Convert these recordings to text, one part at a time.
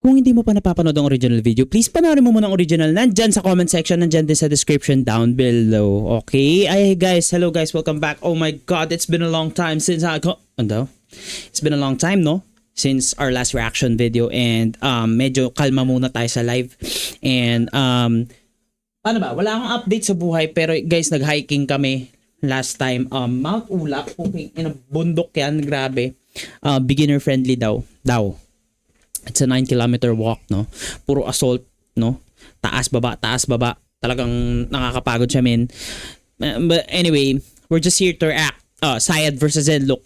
Kung hindi mo pa napapanood ang original video, please panoorin mo muna ang original. Nandyan sa comment section, nandyan din sa description down below. Okay? Ay guys, hello guys, welcome back. Oh my god, it's been a long time since It's been a long time, no? Since our last reaction video, and medyo kalma muna tayo sa live. And paano ba? Wala akong update sa buhay, pero guys, nag-hiking kami last time. Mount Ulap, okay, bundok yan, grabe. Beginner friendly daw. It's a 9-kilometer walk, no? Puro assault, no? Taas, baba. Talagang nakakapagod siya, men. But anyway, we're just here to react. Syed versus Zenlok.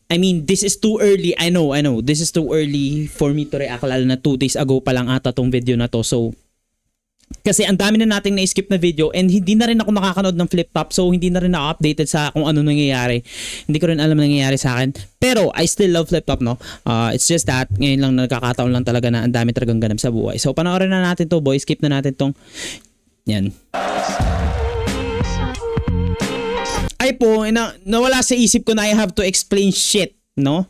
I mean, this is too early. I know. This is too early for me to react. Lalo na 2 days ago pa lang ata tong video na to. So, kasi ang dami na nating na-skip na video, and hindi na rin ako nakakanood ng flip top, so hindi na rin ako updated sa kung ano nangyayari. Hindi ko rin alam nangyayari sa akin. Pero I still love flip top, no? It's just that ngayon lang nagkakataon lang talaga na ang dami talagang ganap sa buhay. So panoorin na natin to, boys. Skip na natin tong yan. Ay po, nawala sa isip ko na I have to explain shit, no?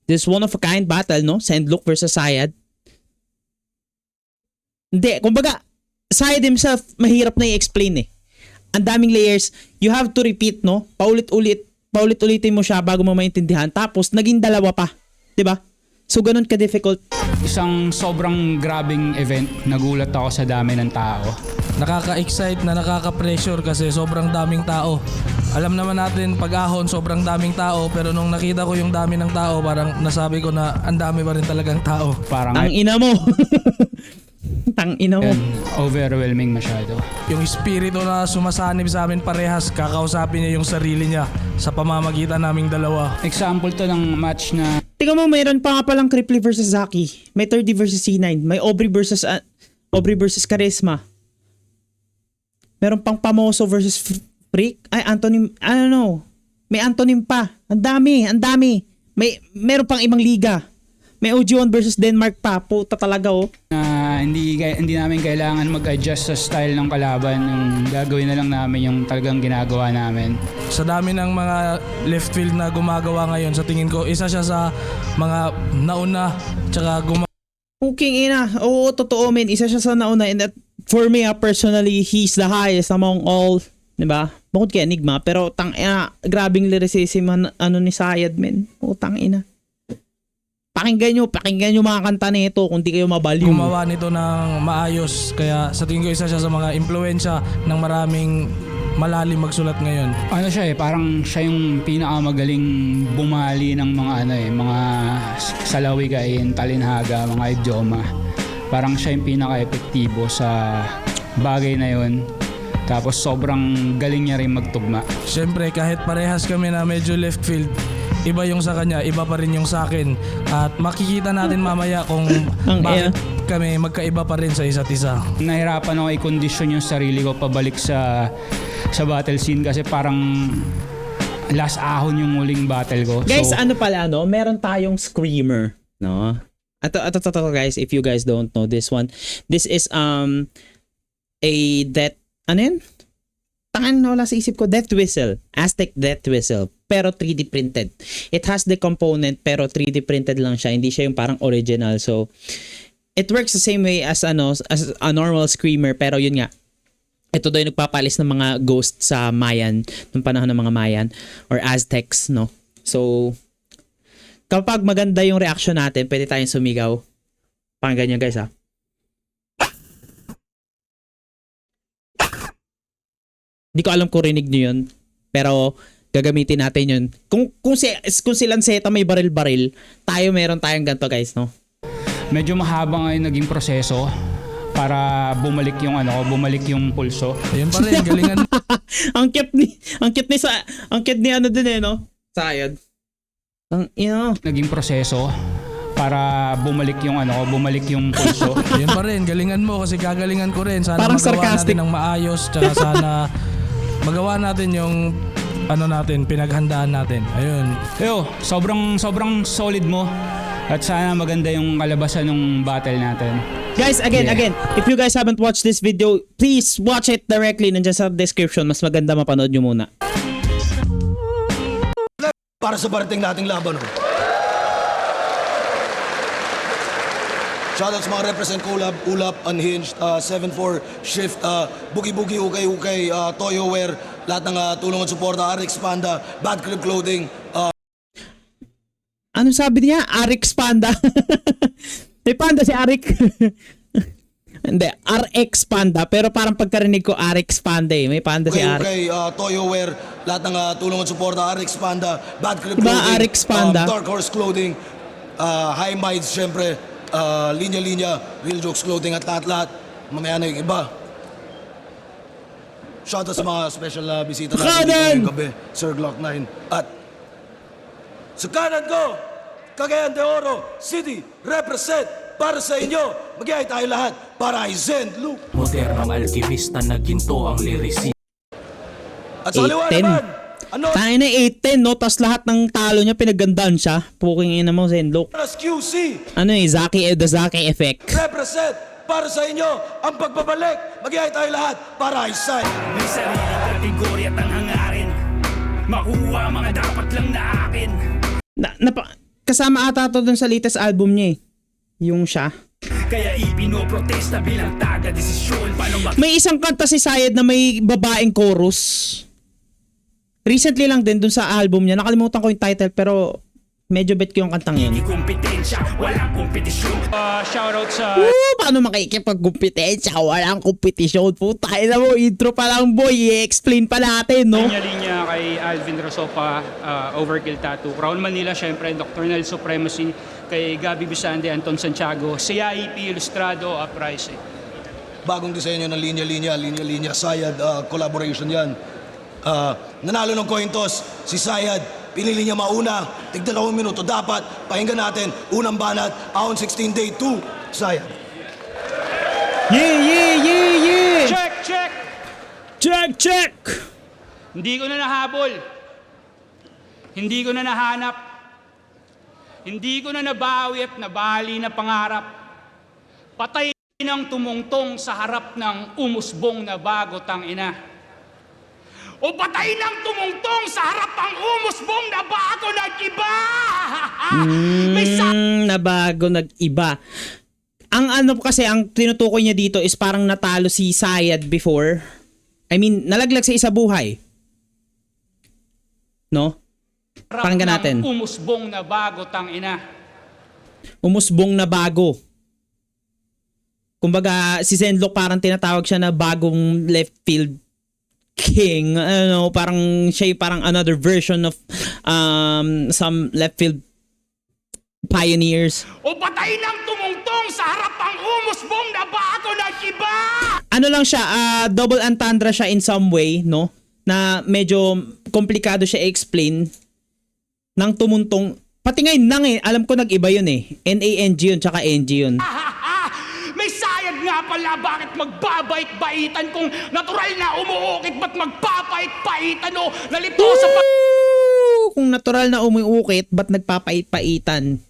This one of a kind battle, no? Zenlok versus Syed. Hindi, kumbaga, Syed himself, mahirap na i-explain eh. Ang daming layers, you have to repeat, no? Paulit-ulitin mo siya bago mo maintindihan. Tapos, naging dalawa pa. 'Di ba? So, ganun ka-difficult. Isang sobrang grabing event. Nagulat ako sa dami ng tao. Nakaka-excite na nakaka-pressure kasi sobrang daming tao. Alam naman natin pag ahon sobrang daming tao, pero nung nakita ko yung dami ng tao, parang nasabi ko na ang dami pa rin talagang tao. Parang Ang ina mo. Tangina mo. overwhelming masyado. Yung espiritu na sumasanib sa amin parehas, kakausapin niya yung sarili niya sa pamamagitan naming dalawa. Example to ng match na Tingnan mo, mayroon pa nga palang Cripply versus Zaki. May 30 versus C9. May Aubrey versus Charisma. Meron pang Pamoso versus Freak. Ay, Antonym. I don't know. May Antonym pa. Ang dami. Meron pang ibang liga. May OG1 versus Denmark pa. Puta talaga, oh. hindi namin kailangan mag-adjust sa style ng kalaban. Yung gagawin na lang namin yung talagang ginagawa namin. Sa dami ng mga left field na gumagawa ngayon, sa tingin ko, isa siya sa mga nauna tsaka Puking ina. Oo, totoo, men. Isa siya sa nauna. And that, for me, personally, he's the highest among all. Diba? Bukod kay Enigma. Pero grabing lyricism ni Syed, men. Putang ina. Pakinggan nyo mga kanta nito kung di kayo mabaliw. gumawa nito ng maayos. Kaya sa tingin ko, isa siya sa mga impluwensya ng maraming malalim magsulat ngayon. Ano siya parang siya yung pinakamagaling bumali ng mga salawigain, talinhaga, mga idioma. Parang siya yung pinaka-epektibo sa bagay na yun. Tapos sobrang galing niya rin magtugma. Siyempre, kahit parehas kami na medyo left field, iba yung sa kanya, iba pa rin yung sa akin. At makikita natin mamaya kung bakit kami magkaiba pa rin sa isa't isa. Nahirapan ako i-condition yung sarili ko pabalik sa battle scene kasi parang last ahon yung muling battle ko. Guys, so, meron tayong screamer, no? Ito guys, if you guys don't know this one. This is a death, ano yun? Wala sa isip ko, death whistle. Aztec death whistle. Pero 3D printed. It has the component pero 3D printed lang siya. Hindi siya yung parang original. So, it works the same way as a normal screamer. Pero yun nga, ito daw yung nagpapalis ng mga ghost sa Mayan, nung panahon ng mga Mayan or Aztecs, no? So, kapag maganda yung reaction natin, pwede tayong sumigaw. Pakinggan nyo guys, ha? Hindi ko alam kung rinig nyo yun, pero gagamitin natin yun. Kung si Lanceta may baril-baril, meron tayong ganito guys, no? medyo mahaba nga yung naging proseso para bumalik yung pulso. Ayun pa rin, galingan. ang cute ni ano din no? Syed. Naging proseso para bumalik yung pulso. Ayun pa rin, galingan mo kasi gagalingan ko rin. Sana parang magawa sarcastic. natin ng maayos, tsaka sana magawa natin yung pinaghandaan natin. Ayun. Sobrang solid mo. At sana maganda yung kalabasan ng battle natin. Guys, again, if you guys haven't watched this video, please watch it directly. Nandiyan sa description. Mas maganda mapanood nyo muna. Para sa parating nating laban. Shoutouts mga represent Kulab, Ulap, Unhinged, 7-4, Shift, Boogie Boogie, Ukay Ukay, Toyo Wear, lahat ng tulong at suporta, RX Panda, Bad Crib Clothing. Ano sabi niya? Arix Panda. May panda si Arik. Hindi, RX Panda. Pero parang pagkarinig ko, Arix Panda eh. May panda si Ukay Arik. Ukay, Toyo Wear, lahat ng tulong at suporta, RX Panda, Bad Crib Diba, Clothing, RX Panda? Dark Horse Clothing, High Minds, syempre, Linya Linya, Real Jokes Clothing at lahat-lahat. Mamaya na yung iba. Shoutout sa mga special na bisita natin dito ngayong gabi, Sir Glock 9. At sa kanan ko, Cagayan de Oro City, represent para sa inyo. Mag-iay tayo lahat para kay Zen Luke. Modernong alkimista na ginto ang lirisi. At sa kaliwa 8-10. naman, ano? Tayo na 8-10, no? Tapos lahat ng talo niya, pinagandaan siya. Puking ina mo, Zenlook. QC, Ano eh, the Zaki effect. represent para sa inyo ang pagbabalik. Mag-iay tayo lahat para kay Sai. May sariling kategorya at ang hangarin. Makuha ang mga dapat lang na akin. Kasama ata to dun sa latest album niya eh. Yung siya. Kaya ipinoprotesta bilang taga-desisyon. Paano May isang kanta si Sayed na may babaeng chorus. Recently lang din dun sa album niya. Nakalimutan ko yung title pero medyo bet ko yung kantang yun. kompetensya, walang kompetisyon. Shoutout sa Paano makikipag-competensya? Walang kompetisyon. Putay na mo, intro pa lang boy. I-explain pa natin, no? linya kay Alvin Rosopa, Overkill Tattoo. Crown Manila, syempre, Doctrinal Supremacy, kay Gabi Bisande, Anton Santiago, CIP Ilustrado, Uprising. Bagong disenyo ng linya-linya, Sayad, collaboration yan. Nanalo ng coin toss, si Sayad, pinili niya mauna, tig-2 minuto dapat, pakinggan natin, unang banat, Ahon 16 Day 2, Sayad. Yeah! Check! Check! Hindi ko na nahabol. Hindi ko na nahanap. Hindi ko na nabawi at nabali na pangarap. Patay ng tumungtong sa harap ng umusbong na bago tangina. O patay ng tumungtong sa harap ng umusbong na bago nag-iba. Nabago, nag-iba. Ang ano kasi, ang tinutukoy niya dito is parang natalo si Sayad before. I mean, nalaglag sa isa buhay. No? Pakinggan natin. Umusbong na bago tangina. Umusbong na bago. Kumbaga, si Zenlock parang tinatawag siya na bagong left field king. Ano, parang siya parang another version of some left field pioneers. O patay ng tumungtong sa harap ng umusbong na bago nag-iba. Ano lang siya, double entendre siya in some way, no? Na medyo komplikado siya i-explain. Nang tumuntong, pati ngayon nang eh, alam ko nag-iba yun eh. N-A-N-G yun, tsaka N-G yun. May sayad nga pala, bakit magbabait-baitan kung natural na umuukit, ba't magpapait-paitan o nalito sa Kung natural na umuukit, ba't nagpapait-paitan?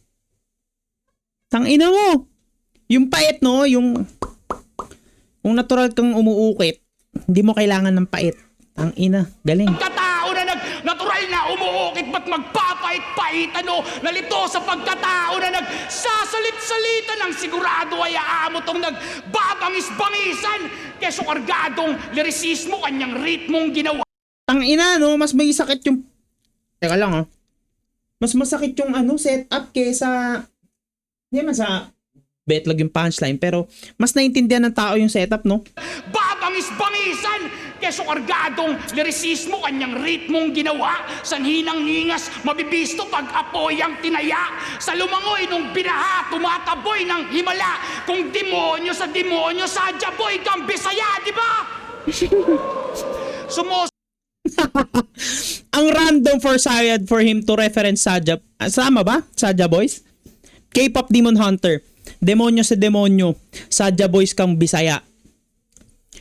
Tangina mo! Yung pait, no? Yung kung natural kang umuukit, hindi mo kailangan ng pait. Tangina, galing. pagkatao na natural na umuukit, ba't magpapait-paitan o nalito sa pagkatao na nagsasalit-salita ng sigurado ay aamo tong nagbabangis-bangisan keso kargadong lirisismo kanyang ritmong ginawa. Tangina, no? Mas may sakit yung... Teka lang, ha? Mas masakit yung setup kesa... Hindi man sa betlag yung punchline, pero mas naintindihan ng tao yung setup, no? Babangis-bangisan keso kargadong lirisismo kanyang ritmong ginawa. Sanhinang ningas mabibisto pag apoy ang tinaya. Sa lumangoy nung binaha tumataboy ng himala. Kung demonyo, sadya boy kang Bisaya, di ba? Ang random for Sayad for him to reference Sadja. Sama ba? Sadja Boys? K-pop Demon Hunter. Demonyo sa demonyo. Sadja Boys kang Bisaya.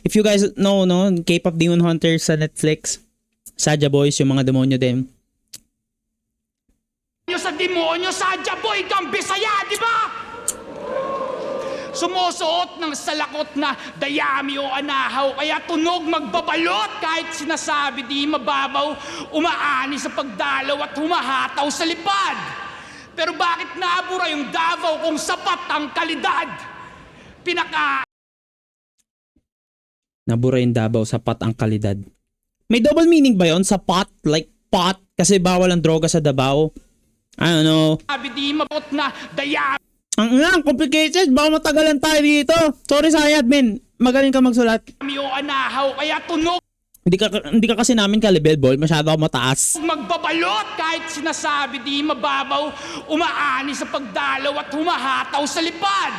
If you guys know, no, K-pop Demon Hunter sa Netflix. Sadja Boys, yung mga demonyo din. Demonyo, sadya boy kang Bisaya, di ba? Sumusuot ng salakot na dayami o anahaw, kaya tunog magbabalot kahit sinasabi di mababaw, umaani sa pagdalaw at humahataw sa lipad. Pero bakit naabura yung Davao kung sapat ang kalidad? Nabura yung Davao, sapat ang kalidad. May double meaning ba yon sa pot? Like pot? Kasi bawal ang droga sa Davao. I don't know. Sabi di mabot na daya. Ang complicated. Baka matagalan tayo dito. Sorry Sayad, men. Magaling ka magsulat. Kami o anahaw, kaya tunog Hindi ka kasi namin ka-level ball. Masyado ako mataas. magbabalot kahit sinasabi di mababaw, umaani sa pagdalaw at humahataw sa lipad.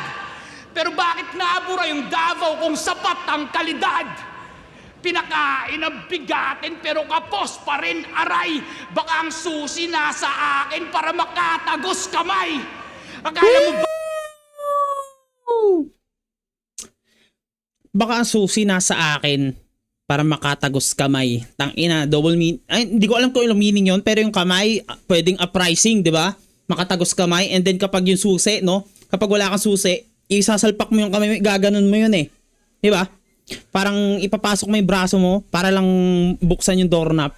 Pero bakit naabura yung Davao kung sapat ang kalidad? Pinakain ang bigatin pero kapos pa rin aray. Baka ang susi nasa akin para makatagos kamay. Akala mo ba Baka ang susi nasa akin para makatagos kamay. Tangina, double meaning. Ay, hindi ko alam kung ilang meaning yon, pero yung kamay, pwedeng uprising, di ba? Makatagos kamay, and then kapag yung susi, no? Kapag wala kang susi, isasalpak mo yung kamay, gaganon mo yun eh. Di ba? Parang ipapasok mo yung braso mo para lang buksan yung doorknob.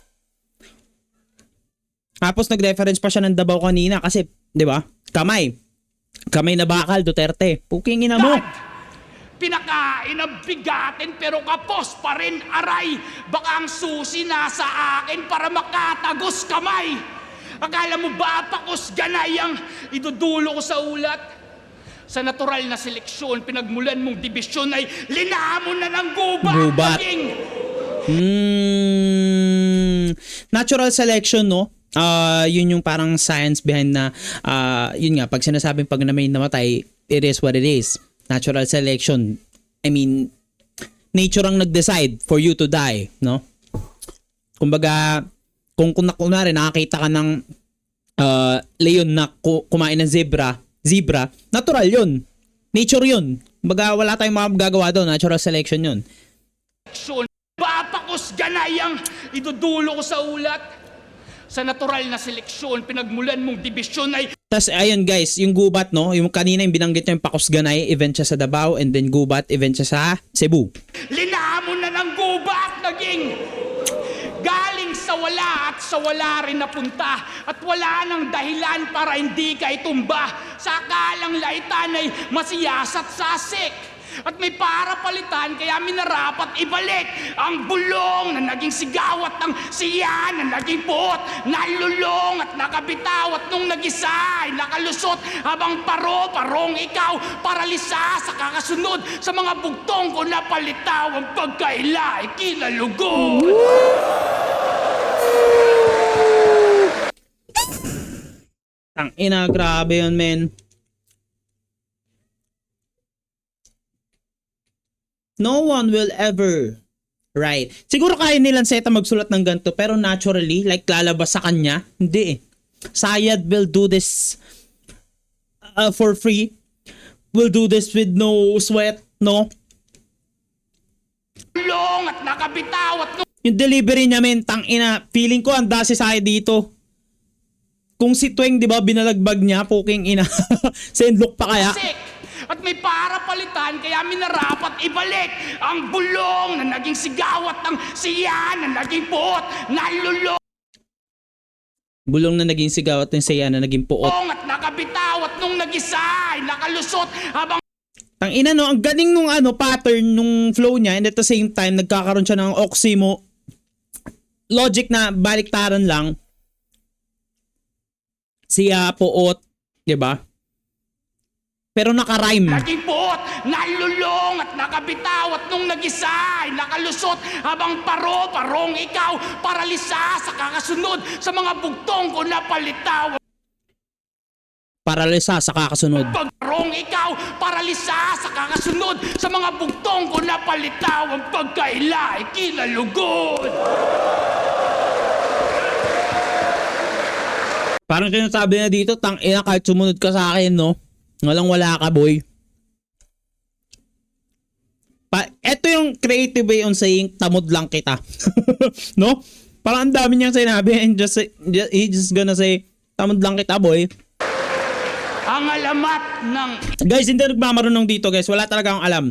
Tapos nag-reference pa siya ng Davao kanina kasi, di ba? Kamay. Kamay na bakal, Duterte. Puking ina mo. pinakain ang bigatin pero kapos pa rin aray. Baka ang susi nasa akin para makatagos kamay. Akala mo ba pakos ganay ang idudulo ko sa ulat? Sa natural na seleksyon, pinagmulan mong dibisyon ay linamon na ng gubat. Gubat. Natural selection, no? Yun yung parang science behind na, yun nga, pag sinasabing pag na may namatay, it is what it is. Natural selection. I mean, nature ang nag-decide for you to die, no? Kumbaga, kung kunwari nakakita ka ng leon na kumain ng zebra, natural yun. Nature yun. Kumbaga, wala tayong magagawa doon. Natural selection yun. Papakos ganay ang idudulo ko sa ulat. Sa natural na seleksyon, pinagmulan mong dibisyon ay... Tas ayun guys, yung gubat, no? Yung kanina yung binanggit niya yung Pakosganay, event siya sa Davao, and then gubat, event siya sa Cebu. Linamon na ng gubat, naging galing sa wala at sa wala rin napunta. At wala nang dahilan para hindi ka itumba. Sa akalang laitan ay masiyasat sasik. At may para palitan kaya minarapat ibalik ang bulong na naging sigawat ng siya na naging puot, nalulong at nakabitaw at nung nag-isa ay nakalusot habang parong ikaw paralisa sa kakasunod sa mga bugtong ko na palitaw ang pagkaila ay kinalugod. Tangina, grabe yun, men. No one will ever write. Siguro kaya nilang Seta magsulat ng ganito, pero naturally, like lalabas sa kanya, hindi eh. Sayad will do this for free. Will do this with no sweat, no? Long at nakabitaw at Yung delivery niya, men, tangina, feeling ko ang dasi sa dito. Kung si Tweng, di ba, binalagbag niya, puking ina. Sendlock pa kaya? At may para palitan kaya minarapat ibalik ang bulong na naging sigawat ng siya na naging puot, nalulong Bulong na naging sigaw at yung saya na naging puot. at nakabitaw at nung nag-isa ay nakalusot habang Tangina, no, ang galing nung pattern nung flow niya, and at the same time nagkakaroon siya ng oxymo logic na baliktaran lang. Siya puot, 'di ba? Pero naka-rhyme. naging puot, nalulong at nakabitaw at nung nag-isa ay nakalusot habang parong ikaw paralisa sa kakasunod sa mga bugtong ko na palitaw. Paralisa sa kakasunod. Pagparong ikaw paralisa sa kakasunod sa mga bugtong ko na palitaw ang pagkaila ay kinalugod. Parang sinasabi na dito, tangina kahit sumunod ka sa akin, no? Walang wala ka, boy. Ito yung creative way on saying, tamod lang kita. No? Parang ang dami niyang sinabi and he just gonna say, tamod lang kita, boy. Ang alamat ng Guys, hindi nagmamarunong dito, guys. Wala talaga akong alam.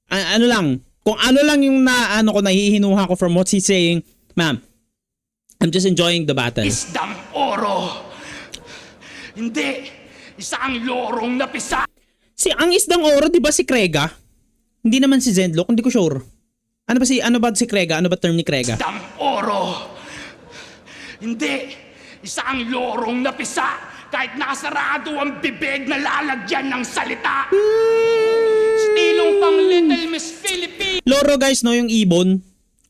Ano lang, kung ano lang yung nahihinuha ko from what he's saying, ma'am, I'm just enjoying the battle. isdang oro. Hindi. Isa ang lorong napisa. Ang isdang oro, di ba si Krega? Hindi naman si Zenlok, hindi ko sure. Ano ba si Krega? Ano ba term ni Krega? Isang oro. Hindi. Isa ang lorong napisa. Kahit nakasarado ang bibig na lalagyan ng salita. Stilong pang Little Miss Philippines. Loro guys, no, yung ibon.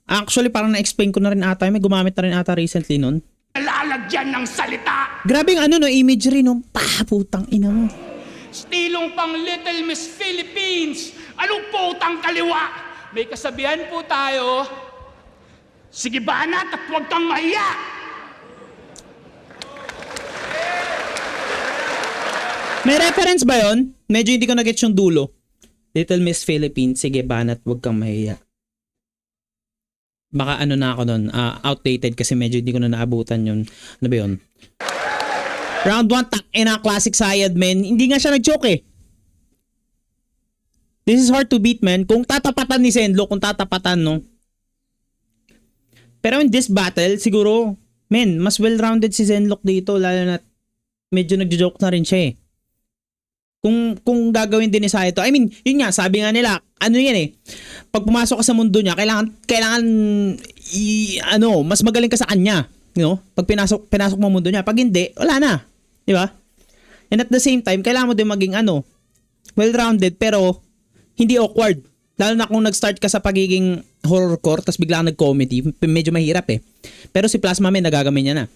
Actually, parang na-explain ko na rin ata. May gumamit na rin ata recently nun. Lalagyan ng salita. Grabe yung ano, no, imagery, no. Putang ina mo. Stilong pang Little Miss Philippines. Anong putang kaliwa? May kasabihan po tayo. Sige banat at huwag kang mahiya. May reference ba yon? Medyo hindi ko na-get yung dulo. Little Miss Philippines, sige banat, huwag kang mahiya. Baka ano na ako nun, outdated kasi medyo hindi ko na naabutan yun. Ano ba yun? Round 1, classic Sayad, men. Hindi nga siya nag-joke eh. This is hard to beat, man. Kung tatapatan ni Zenlok, kung tatapatan, no? Pero in this battle, siguro, men, mas well-rounded si Zenlok dito, lalo na medyo nag-joke na rin siya eh. Kung gagawin din ni Saya to, I mean, yun nga, sabi nga nila, ano yan eh, pag pumasok ka sa mundo niya, kailangan mas magaling ka sa kanya, you know? Pag pinasok mo mundo niya, pag hindi, wala na, di ba? And at the same time, kailangan mo din maging well-rounded, pero hindi awkward. Lalo na kung nag-start ka sa pagiging horrorcore, tapos biglang nag-comedy, medyo mahirap eh. Pero si Plasma Man, nagagamay niya na.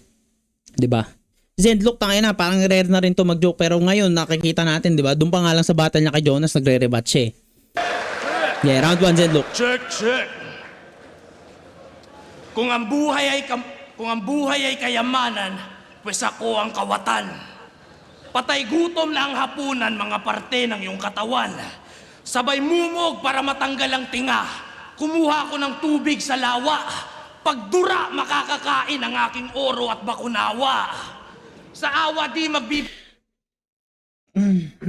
Di ba? Zenlok, tangin na, parang rare na rin to mag-joke. Pero ngayon, nakikita natin, di ba? Doon pa nga lang sa battle niya kay Jonas, nagre-rebat siya eh. Yeah, round 1, Zenlok. Check. Kung ang buhay ay kayamanan, pues ako ang kawatan. Patay gutom na ang hapunan, mga parte ng iyong katawan. Sabay mumog para matanggal ang tinga. Kumuha ko ng tubig sa lawa. Pagdura, makakakain ang aking oro at bakunawa. Sa awa di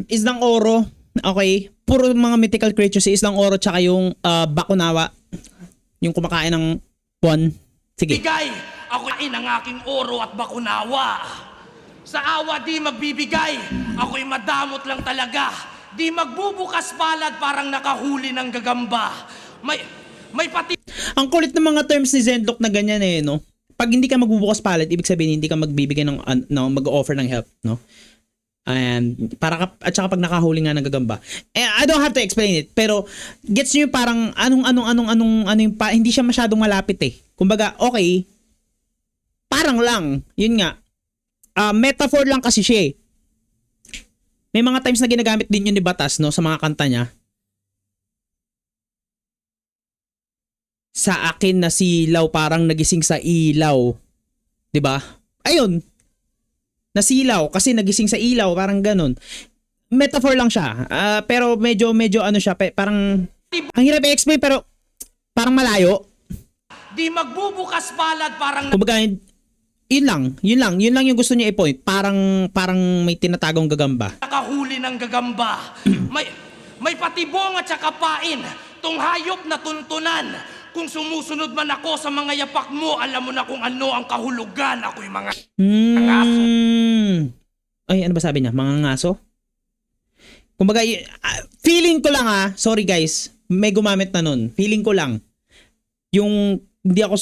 Islang oro. Okay. Puro mga mythical creatures si Islang oro tsaka yung bakunawa. Yung kumakain ng buwan. Sige. Bigay, ako kain ang aking oro at bakunawa. Sa awa di magbibigay, ako'y madamot lang talaga. Di magbubukas palad parang nakahuli ng gagamba. May pati... Ang kulit ng mga terms ni Zenlok na ganyan eh, no? Pag hindi ka magbubukas palad, ibig sabihin hindi ka magbibigay ng mag-offer ng help, no? And at saka pag nakahuli nga ng gagamba. I don't have to explain it, pero gets niyo parang hindi siya masyadong malapit eh. Kumbaga, okay. Parang lang, yun nga. Metaphor lang kasi siya eh. May mga times na ginagamit din yun ni Batas, no, sa mga kanta niya. Sa akin na silaw parang nagising sa ilaw. 'Di ba? Ayun. Nasilaw kasi nagising sa ilaw, parang ganun. Metaphor lang siya. Pero medyo ano siya, parang ang hirap i-explain pero parang malayo. Di magbubukas palad parang... Kumbaga, yun lang yung gusto niya i-point. Parang may tinatagong gagamba. Nakahuli ng gagamba. may patibong at saka pain. Tong hayop na tuntunan. Kung sumusunod man ako sa mga yapak mo, alam mo na kung ano ang kahulugan. Ako'y mga ngaso. Ay, ano ba sabi niya? Mga ngaso? Kumbaga, feeling ko lang sorry guys, may gumamit na nun. Feeling ko lang, yung hindi ako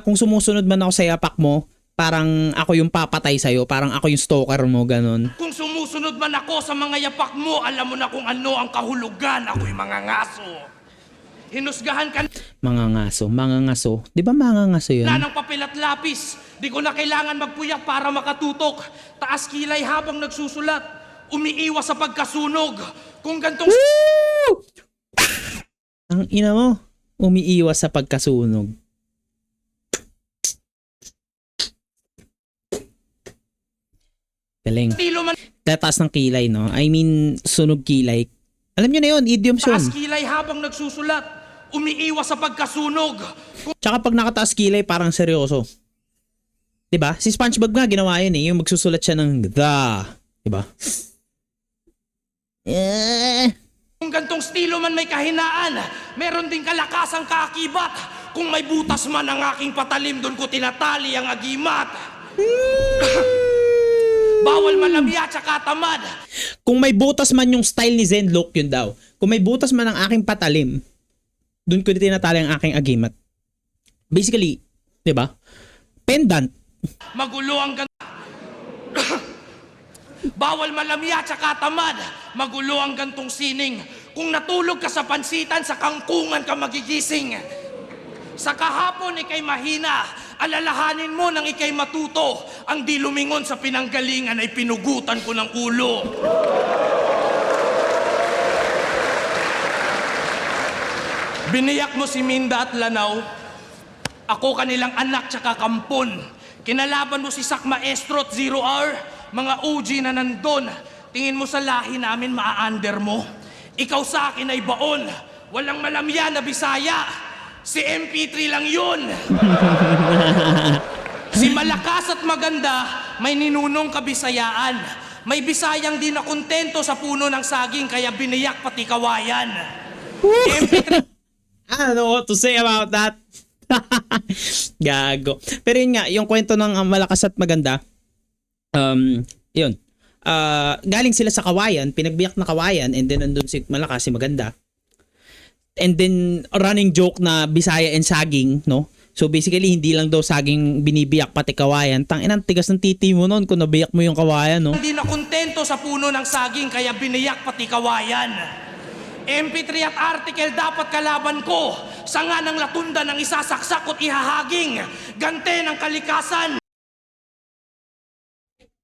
kung sumusunod man ako sa yapak mo, parang ako yung papatay sa'yo, parang ako yung stalker mo, ganun. Kung sumusunod man ako sa mga yapak mo, alam mo na kung ano ang kahulugan. Ako'y mga ngaso. Hinusgahan ka mga ngaso. Di ba mga ngaso yun? na ng papel at lapis. Di ko na kailangan magpuyak para makatutok. Taas kilay habang nagsusulat. Umiiwas sa pagkasunog. Kung gantong... Ang ina mo, umiiwas sa pagkasunog. Galing. Tataas ng kilay, no? I mean, sunog kilay. Alam nyo na yun, idioms yun. Taas kilay habang nagsusulat. Umiiwas sa pagkasunog. Tsaka pag nakataas kilay, parang seryoso. Diba? Si SpongeBob nga ginawa yun eh. Yung magsusulat siya ng the. Diba? Kung gantong estilo man may kahinaan, meron din kalakasang kaakibat. Kung may butas man ang aking patalim, doon ko tinatali ang agimat. Bawal malamya tsaka tamad. Kung may butas man yung style ni Zenlok, yun daw. Kung may butas man ang aking patalim, dun ko tinatali ang aking agimat. Basically, di ba? Pendant. Magulo ang Bawal malamya tsaka tamad. Magulo ang gantong sining. Kung natulog ka sa pansitan, sa kangkungan ka magigising. Sa kahapon ikay mahina, alalahanin mo nang ikay matuto. Ang di lumingon sa pinanggalingan ay pinugutan ko ng ulo. Biniyak mo si Minda at Lanao. Ako kanilang anak tsaka kampon. Kinalaban mo si Sak Maestro at Zero Hour. Mga OG na nandun. Tingin mo sa lahi namin maa-under mo. Ikaw sa akin ay baon. Walang malamya na Bisaya. Si MP3 lang yun. Si malakas at maganda, may ninunong kabisayaan. May Bisayang di na kontento sa puno ng saging, kaya biniyak pati kawayan. MP3 I don't know what to say about that. Gago. Pero yun nga, yung kwento ng malakas at maganda, yun. Galing sila sa kawayan, pinagbiyak na kawayan, and then nandun si malakas, si maganda. And then running joke na Bisaya and saging, no? So basically hindi lang daw saging binibiyak pati kawayan. Tangina, tigas ng titi mo noon kung nabiyak mo yung kawayan, no? Hindi na kontento sa puno ng saging, kaya biniyak pati kawayan. MP3 at article dapat kalaban ko. Sanga ng latunda ng isasaksak ko't ihahaging. Gante ng kalikasan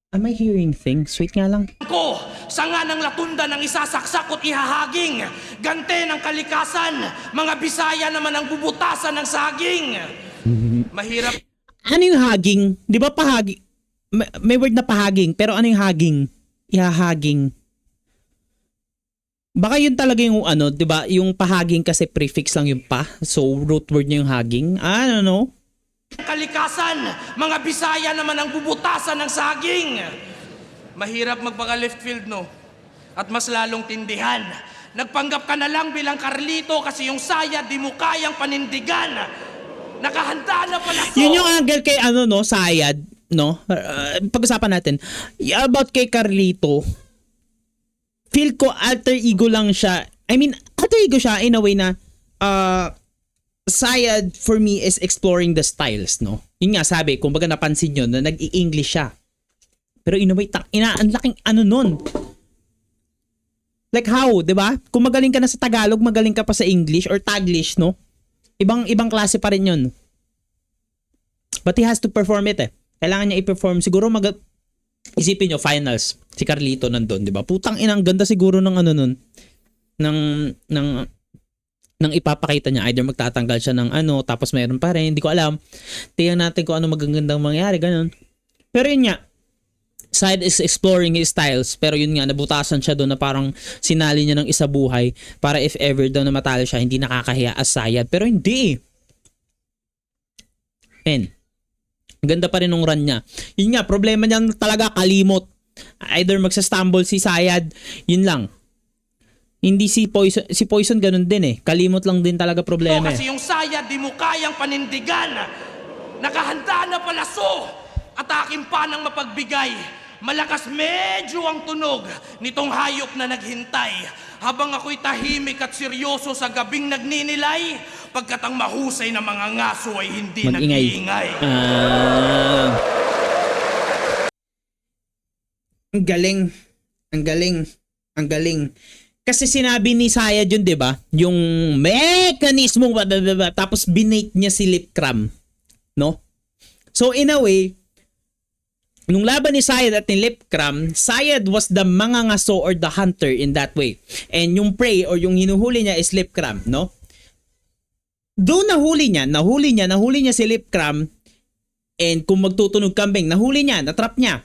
Am I hearing things? Wait nga lang. ko. Sanga ng latunda ng isasaksak ko't ihahaging. Gante ng kalikasan. Mga Bisaya naman ang bubutasan ng saging. Mahirap Ano yung haging? Di ba pahaging? May word na pahaging, pero ano yung haging? Ihahaging. Baka yun talaga yung ano, di ba? Yung pahaging kasi prefix lang yung pa. So root word niya yung haging. I don't know. kalikasan. Mga Bisaya naman ang bubutasan ng saging. Mahirap magpaka left field, no? At mas lalong tindihan. Nagpanggap ka na lang bilang Carlito kasi yung saya di mo kayang panindigan. Nakahanda na pala ko. Yun yung angle kay ano, no? Sayad, no? Pag-usapan natin. About kay Carlito, feel ko alter ego lang siya. I mean, alter ego siya in a way na Sayad for me is exploring the styles, no? Yun nga sabi, kumbaga napansin nyo na nag-i-English siya. Pero in a way, ang laking ano nun. Like how, di ba? Kung magaling ka na sa Tagalog, magaling ka pa sa English or Taglish, no? Ibang klase pa rin yun. But he has to perform it eh. Kailangan niya i-perform. Siguro isipin nyo, finals. Si Carlito nandun, di ba? Putang inang ganda siguro ng ano nun. Nang ipapakita niya. Either magtatanggal siya ng ano, tapos mayroon pa rin. Hindi ko alam. Tingnan natin kung ano magagandang mangyari. Ganun. Pero yun nga, Sayad is exploring his styles, pero yun nga, nabutasan siya doon na parang sinali niya ng isa buhay para if ever daw na matalo siya, hindi nakakahiya as Sayad. Pero hindi. And, ganda pa rin ng run niya. Yun nga, problema niya talaga kalimot. Either magsastumble si Sayad, yun lang. Hindi si Poison ganun din eh. Kalimot lang din talaga problema eh. Kasi yung saya di mo kayang panindigan. Nakahanda na pala so. Atakin pa ng mapagbigay. Malakas medyo ang tunog nitong hayop na naghintay. Habang ako'y tahimik at seryoso sa gabing nagninilay, pagkat ang mahusay na mga ngaso ay hindi nag-iingay. Ang galing. Ang galing. Ang galing. Kasi sinabi ni Sayad yun, di ba? Yung mekanismo, tapos binate niya si Lip Cram. No? So in a way, nung laban ni Sayad at ni Lip Cram, Sayad was the mangangaso or the hunter in that way. And yung prey or yung hinuhuli niya is Lip Cram, no? Doon nahuli niya si Lip Cram, and kung magtutunog kambing, nahuli niya, natrap niya.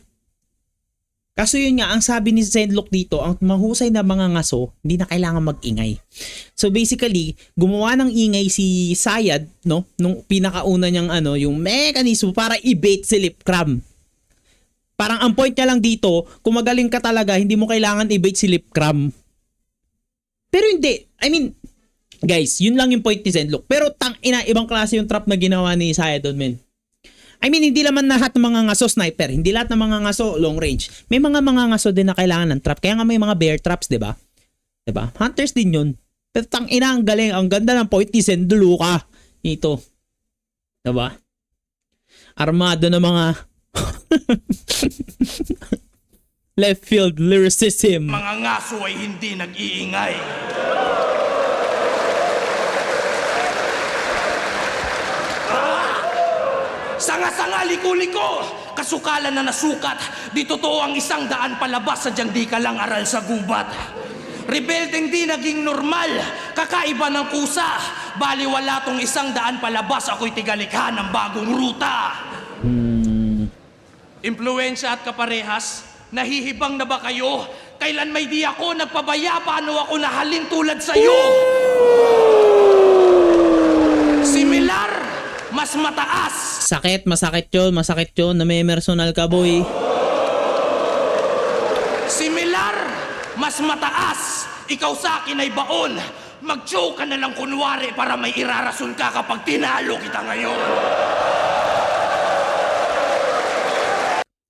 Kaso yun nga, ang sabi ni Zenlok dito, ang mahusay na mangangaso, hindi na kailangan mag-ingay. So basically, gumawa ng ingay si Sayad, no? Nung pinakauna niyang ano, yung mekanismo para i-bait si Lip Cram. Parang ang point niya lang dito, kung magaling ka talaga, hindi mo kailangan i-bait si Lip Cram. Pero hindi. I mean, guys, yun lang yung point ni Zenlok. Pero ibang klase yung trap na ginawa ni Sayad doon, men. I mean, hindi naman lahat ng mga ngaso sniper, hindi lahat ng mga ngaso long range. May mga ngaso din na kailangan ng trap. Kaya nga may mga bear traps, 'di ba? 'Di ba? Hunters din 'yun. Pero tang ina, ang galing, ang ganda ng point ni Zendluca. Ito. 'Di ba? Armado ng mga left field lyricism. Mga ngaso ay hindi nag-iingay. Sanga-sanga, liko-liko, kasukalan na nasukat. Di totoo ang 100 palabas, sadyang di ka lang aral sa gubat. Rebeldeng di naging normal, kakaiba ng kusa. Baliwala tong 100 palabas, ako'y tigalikha ng bagong ruta. Impluensya at kaparehas, nahihibang na ba kayo? Kailan may di ako nagpabaya, paano ako nahalin tulad sa'yo? Similar, mas mataas. Sakit, masakit yun na may personal ka, boy. Similar, mas mataas. Ikaw sa akin ay baon. Mag-joke ka na lang kunwari para may irarason ka kapag tinalo kita ngayon.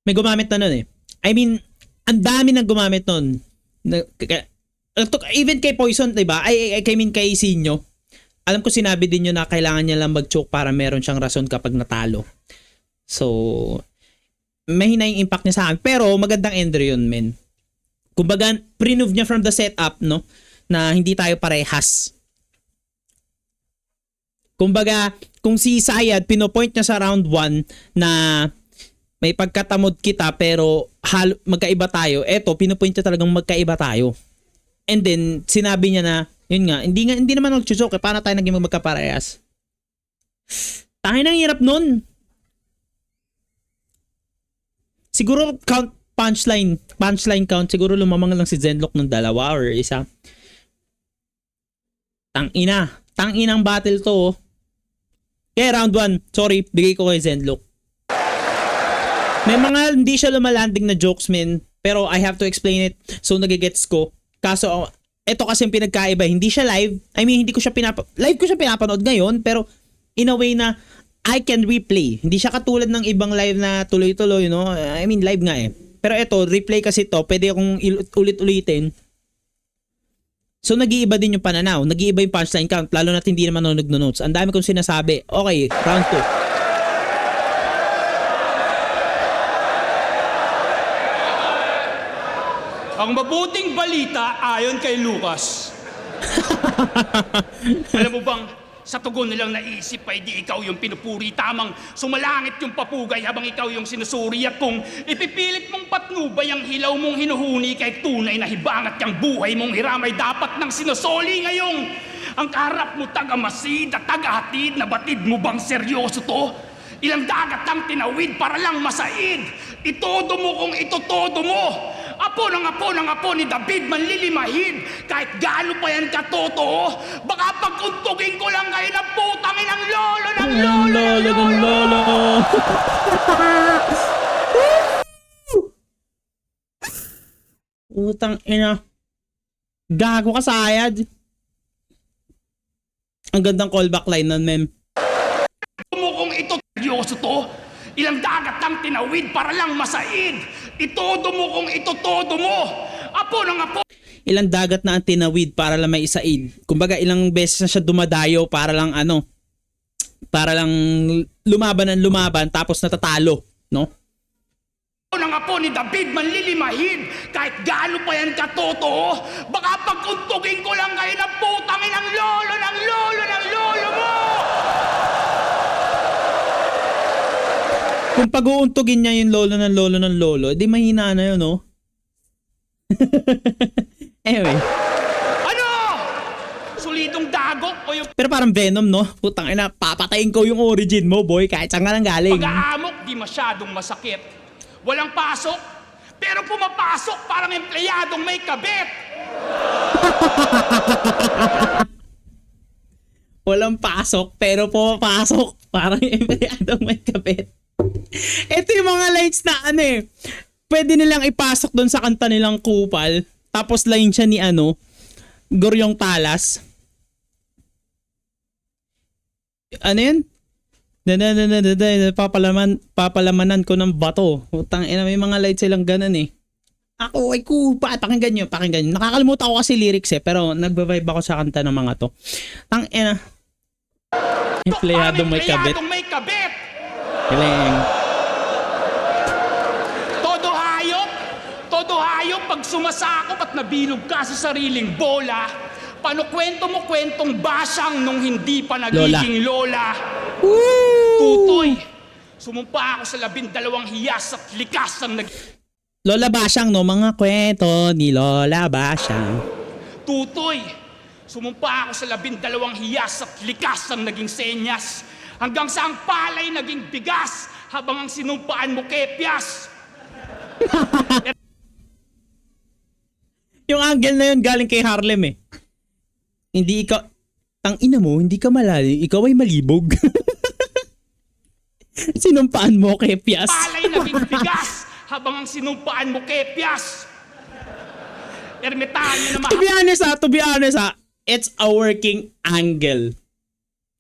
May gumamit na nun eh. I mean, ang dami nang gumamit nun. Even kay Poison, diba? I mean kay Sinyo. Alam ko sinabi din yun na kailangan niya lang mag-choke para meron siyang rason kapag natalo. So, mahina yung impact niya sa akin. Pero magandang entry yun, men. Kumbaga, pre-move niya from the setup, no? Na hindi tayo parehas. Kumbaga, kung si Sayad, pinopoint niya sa round 1 na may pagkatamod kita pero magkaiba tayo. Eto, pinopoint niya talagang magkaiba tayo. And then, sinabi niya na, yun nga, hindi naman mag-choke. Paano tayo naging magkaparehas? Tayo nang hirap nun. Siguro count punchline count. Siguro lumamang lang si Zenlock ng 2 or 1. Tanginang battle to. Oh. Okay, round 1. Sorry, bigay ko kay Zenlock. May mga hindi siya lumalanding na jokes, men. Pero I have to explain it. So, nagigets ko. Kaso, ito kasi yung pinagkaiba. Hindi siya live. I mean, live ko siya pinapanood ngayon. Pero, in a way na, I can replay. Hindi siya katulad ng ibang live na tuloy-tuloy, no? I mean, live nga eh. Pero ito, replay kasi to. Pwede akong ulit-ulitin. So, nag-iiba din yung pananaw. Nag-iiba yung punchline count. Lalo na't hindi naman nag-notes. Ang dami kong sinasabi. Okay, round 2. Ang mabuting balita ayon kay Lucas. Alam mo bang, sa tugon nilang naisip ay di ikaw yung pinupuri, tamang sumalangit yung papugay habang ikaw yung sinusuri. At kung ipipilit mong patnubay ang hilaw mong hinuhuni kay tunay na hibangat yung buhay mong hiramay dapat nang sinusoli ngayong ang kaharap mo taga-masid at taga-hatid na batid mo bang seryoso to? Ilang dagat ang tinawid para lang masaid. Itodo mo kung itotodo mo. Apo ng apo ni David manlilimahid. Kahit gaano pa yan katotoo, baka pagkuntugin ko lang kayo ng putangin ng lolo ng lolo. Utang ina. Gago ka, Sayad. Ang gandang callback line nun, mem. Mo kung ito seryoso to, ilang dagat ang tinawid para lang masaid. Itodo mo kung itotodo mo. Apo ng apo. Ilang dagat na ang tinawid para lang may isaid. Kumbaga, ilang beses na siya dumadayo para lang lumaban tapos natatalo, no? Ng apo ni David manlilimahid. Kahit gaano pa yan katotoo, baka pagkuntugin ko lang kayo ng putangin ng lolo mo. Kung pag-uuntugin niya yung lolo ng lolo, di mahina na yun, no? Anyway. Ano? Solidong dagok o yung Pero parang Venom, no? Putang ina, papatayin ko yung origin mo, boy. Kahit saan nga nang galing. pag-aamok di masyadong masakit. Walang pasok, pero pumapasok parang empleyadong may kabit. Walang pasok, pero pumapasok. Parang empleyadong may kabit. Ito yung mga lines na pwede nilang ipasok doon sa kanta nilang Kupal. Tapos line siya ni Goryong Talas. Ano yun? Papalamanan ko ng bato. Utang ina, may mga lights silang ganun eh. Ako ay kupa. Pakinggan nyo. Nakakalimutan ko kasi lyrics eh. Pero nagbavibe ako sa kanta ng mga to. Tang ina. Empleyadong may kabit. Galing. Todo hayop pag sumasakop at nabilog ka sa sariling bola. Paano kwento mo kwentong basyang nung hindi pa nagiging lola? Tutoy, sumumpa ako sa 12 hiyas at likas ang Lola Basyang, no? Mga kwento ni Lola Basyang. Tutoy, sumumpa ako sa 12 hiyas at likas ang naging senyas. Hanggang sa ang palay naging bigas habang ang sinumpaan mo kepyas. Yung angle na yun galing kay Harlem eh. Hindi ikaw, tang ina mo, hindi ka malalim, ikaw ay malibog. Sinumpaan mo kay Pias. Palay naging bigas habang ang sinumpaan mo kepyas. Ermitanyo na To be honest, it's a working angle.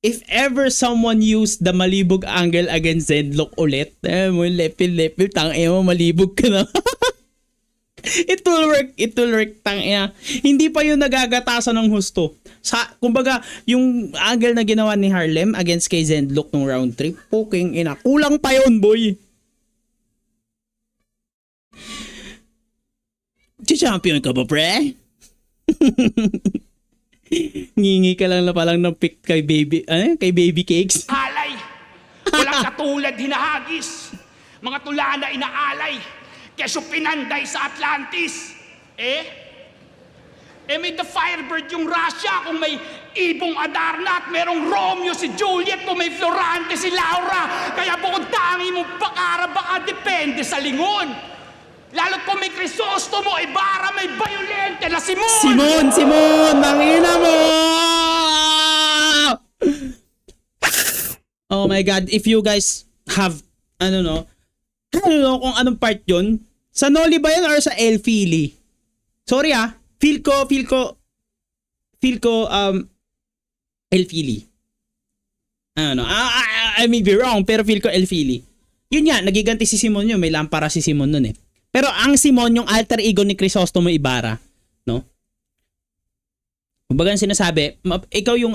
If ever someone used the malibog angle against Zedlock ulit, mo lepil, tangina mo, malibog ka na. It will work, tangina. Hindi pa yun nagagatasan ng husto. Kumbaga, yung angle na ginawa ni Harlem against kay Zedlock nung round 3, poking ina. Kulang pa yun, boy. Champion ka ba, pre? Ngingi ka lang na palang ng pick kay baby cakes. halay. Walang katulad hinahagis. Mga tula na inaalay. Keso pinanday sa Atlantis. May the Firebird yung Russia kung may Ibong Adarna at merong Romeo si Juliet kung may Florante si Laura. Kaya bukod tangi mong pakara baka depende sa lingon. Lalo't kung may Crisostomo, Ibarra, may Violente na Simon! Simon! Nangina mo! Oh my God, if you guys have, I don't know kung anong part yun. Sa Noli ba yun or sa El Fili? Sorry feel ko, El Fili. I don't know. I may be wrong, pero feel ko El Fili. Yun nga, nagiganti si Simon yun. May lampara si Simon nun eh. Pero ang Simon, yung alter ego ni Crisostomo Ibarra, no? Kumbaga sinasabi, ikaw yung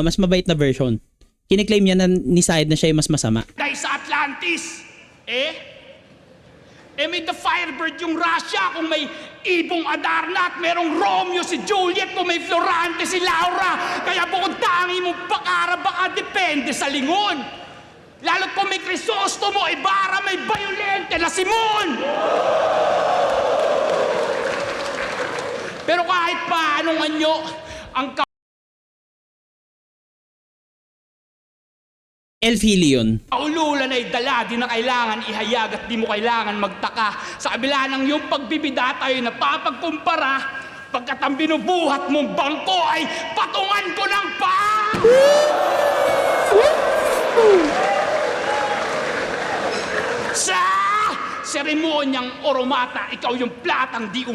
mas mabait na version. Kiniklaim niya na ni Syed na siya yung mas masama. Dahil sa Atlantis, may the Firebird yung Russia kung may Ibong Adarna at merong Romeo si Juliet kung may Florante si Laura. Kaya bukod tangi mong pakara baka depende sa lingon. Lalo't kung may Crisostomo, Ibarra, may Violente na Simon! Pero kahit pa anong anyo, ang El Fili yun. kaululan ay dala, di na kailangan ihayag at di mo kailangan magtaka. Sa kabila ng iyong pagbibida tayo napapagkumpara, pagkat ang binubuhat mong bangko ay patungan ko ng pa! Sa seremonyang oromata, ikaw yung platang di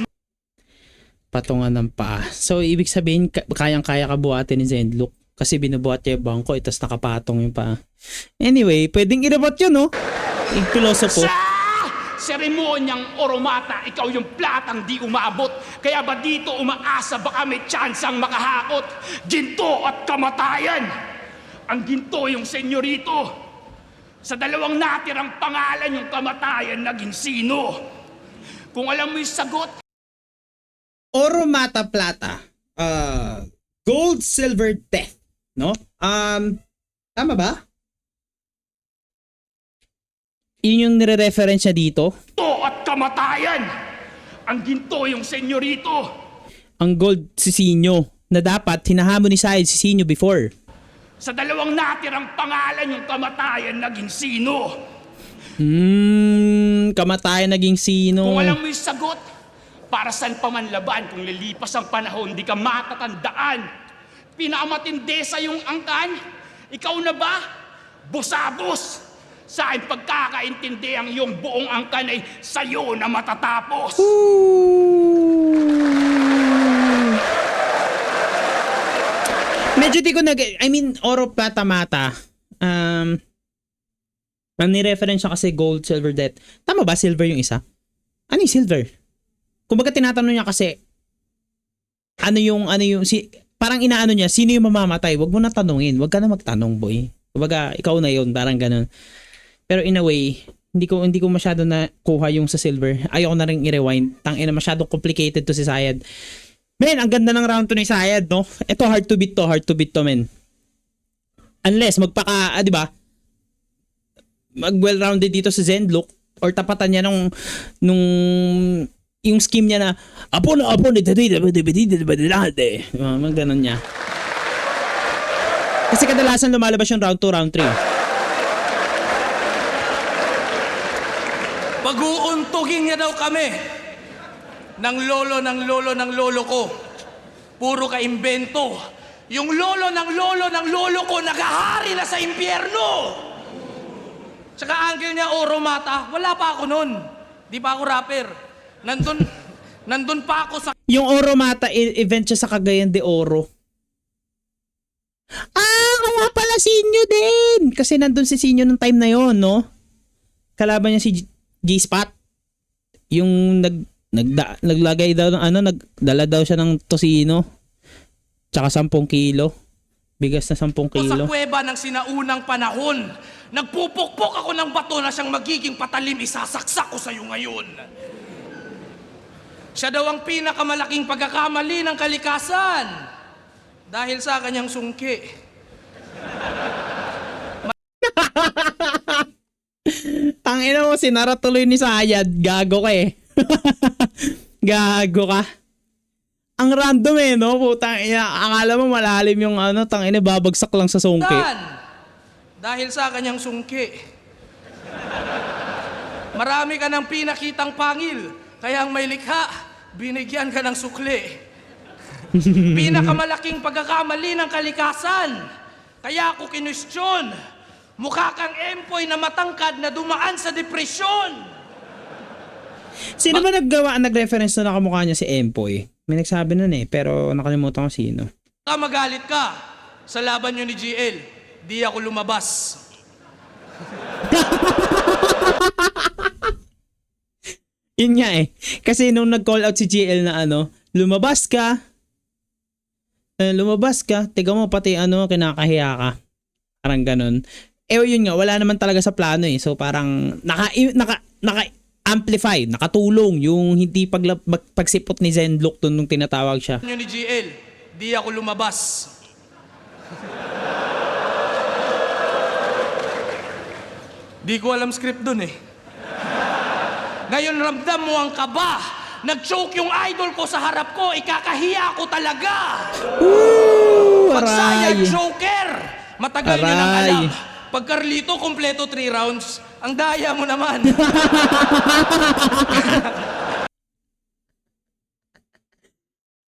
Patungan ng paa. So, ibig sabihin, kayang-kaya ka buhatin ni Zedlock. Kasi binubuhat niya yung bangko, tapos nakapatong yung paa. Anyway, pwedeng irabot yun, no? Yung pilosopo. Sa seremonyang oromata, ikaw yung platang di umabot. Kaya ba dito umaasa baka may tsansang makahakot? Ginto at kamatayan. Ang ginto yung senyorito. Sa dalawang natirang pangalan yung kamatayan naging sino? Kung alam mo yung sagot, Oro, Mata, Plata. Gold, Silver, Death. No? Tama ba? Yun yung nire-reference niya dito. ginto at kamatayan. Ang ginto yung senyorito. Ang gold, si Sinyo. Na dapat, hinahamon ni Syed si Sinyo before. Sa dalawang natirang pangalan yung kamatayan naging sino? Kamatayan naging sino? Kung alam mo yung sagot, para saan pa man laban kung lilipas ang panahon, di ka matatandaan. Pinakamatindi sa yung angkan, ikaw na ba? Busabos! Sa aking pagkakaintindi, ang iyong buong angkan ay sa'yo na matatapos. Medyo di ko Oro, Plata, Mata. Ang ni-reference siya kasi gold, silver, death. Tama ba? Silver yung isa? Ano yung silver? Kumbaga tinatanong niya kasi, parang inaano niya, sino yung mamamatay? Wag mo na tanungin. Wag ka na magtanong, boy. Kumbaga, ikaw na yun. Parang ganun. Pero in a way, hindi ko masyado na kuha yung sa silver. Ayoko na rin i-rewind. Tangina, masyado complicated to si Sayad. Men, ang ganda ng round 2 ni Sayad, no? Ito, hard to beat to, men. Unless, di ba? Mag-well-rounded dito si Zenlook or tapatan niya nung yung scheme niya na mga ganun niya. Kasi kadalasan lumalabas yung round 2, round 3. Pag-uuntugin niya daw kami ng lolo ko. Puro ka imbento. Yung lolo ko nagahari na sa impyerno. Tsaka uncle niya, Oro Mata, wala pa ako nun. Di pa ako rapper. Nandun pa ako sa... Yung Oro Mata event siya sa Cagayan de Oro. Kaya pala Sinyo din. Kasi nandun si Sinyo nung time na yon, no? Kalaban niya si G-Spot. Yung naglagay daw ng nagdala daw siya ng tosino. Tsaka 10 kilo. Bigas na 10 kilo. Sa kuweba ng sinaunang panahon. Nagpupukpok ako ng bato na siyang magiging patalim. Isasaksak ko sa iyo ngayon. Siya daw ang pinakamalaking pagkakamali ng kalikasan. Dahil sa kanyang sungki. Tangina mo, sinara tuloy ni Sayad. Gago ka eh. Gago ka. Ang random eh, no? Putang ina, akala mo malalim yung tangina, babagsak lang sa sungki. Dahil sa kanyang sungki. Marami ka ng pinakitang pangil. Kaya ang may likha, binigyan ka ng sukli. Pinakamalaking pagkakamali ng kalikasan. Kaya ako kinwestiyon. Mukha kang empoy na matangkad na dumaan sa depresyon. Sino ba nag-reference na nakamukha niya si Empoy? May nagsabi nun eh, pero nakalimutan ko sino. Magalit ka sa laban nyo ni GL. Di ako lumabas. Yun nga eh. Kasi nung nag-call out si GL na lumabas ka. Tiga mo pati kinakahiya ka. Parang ganun. Yun nga, wala naman talaga sa plano eh. So parang naka-amplify, nakatulong yung hindi pagsipot ni Zenlook dun nung tinatawag siya. Nyo ni GL, di ako lumabas. Di ko alam script dun eh. Ngayon ramdam mo ang kaba. Nag-choke yung idol ko sa harap ko, ikakahiya ko talaga. Pagsayad Joker, matagal nyo nang alam. Pag Carlito, kompleto 3 rounds. Ang daya mo naman.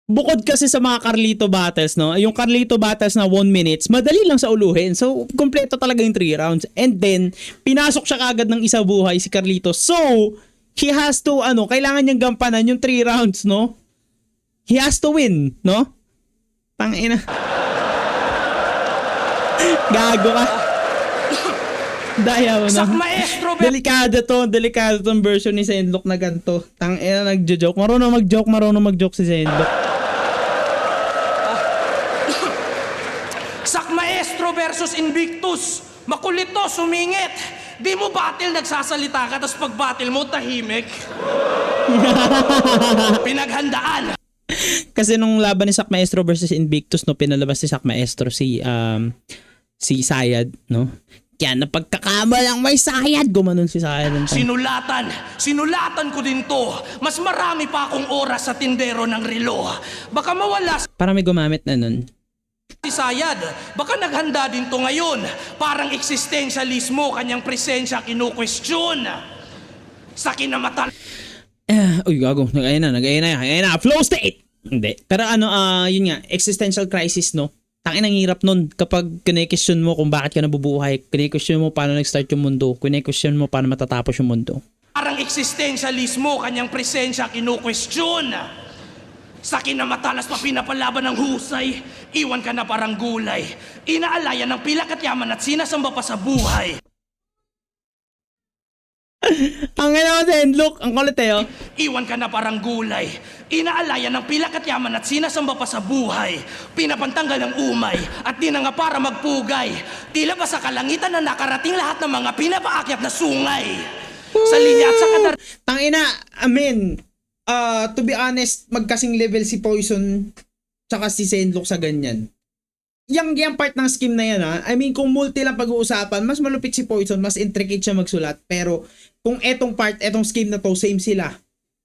Bukod kasi sa mga Carlito battles, no? Yung Carlito battles na 1 minutes, madali lang sa uluhin. So, kompleto talaga yung 3 rounds. And then, pinasok siya kagad ng isa buhay si Carlito. So, he has to, kailangan niyang gampanan yung 3 rounds, no? He has to win, no? Tangina. Gago ka. Daya mo na. Delikado tong version ni Zenlook na ganito. Tangina, nagjo-joke. Marunong mag-joke si Zenlook. Sak Maestro versus Invictus. Makulit to, sumingit. Di mo battle, nagsasalita ka, tapos pag battle mo, tahimik. Pinaghandaan. Kasi nung laban ni Sak Maestro versus Invictus, no, pinalabas ni Sak Maestro si Sayad, no? Kaya napagkakamalang may Sayad, gumanon si Sayad. Sinulatan ko din to. Mas marami pa akong oras sa tindero ng relo. Baka mawala Para may gumamit na nun. si Sayad. Baka naghanda din to ngayon. Parang existentialismo, kanyang presensya kinukwestiyon. Sa kinamatan. Uy, gago. Nag-ayan na. Flow state! Hindi. Pero yun nga, existential crisis, no? Tangin ang hirap nun kapag kine-question mo kung bakit ka nabubuhay, kine-question mo paano nag-start yung mundo, kine-question mo paano matatapos yung mundo. Parang existentialismo, kanyang presensya kinukwestiyon. Sa kinamatalas pa pinapalaban ng husay, iwan ka na parang gulay. Inaalayan ng pilak at yaman at sinasamba pa sa buhay. Ang ina mo Zenlook, ang kulit eh, oh. Iwan ka na parang gulay. Inaalayan ng pilak at yaman at sinasamba pa sa buhay. Pinapantanggal ng umay at di na nga para magpugay. Tila ba sa kalangitan na nakarating lahat ng mga pinapaakyat na sungay. Sa linya at sa kadar... Tangina, amen. To be honest, magkasing level si Poison tsaka si Zenlook sa ganyan. Yang part ng scheme na yan, ha? I mean, kung multi lang pag-uusapan, mas malupit si Poison, mas intricate siya magsulat. Pero kung etong scheme na to, same sila.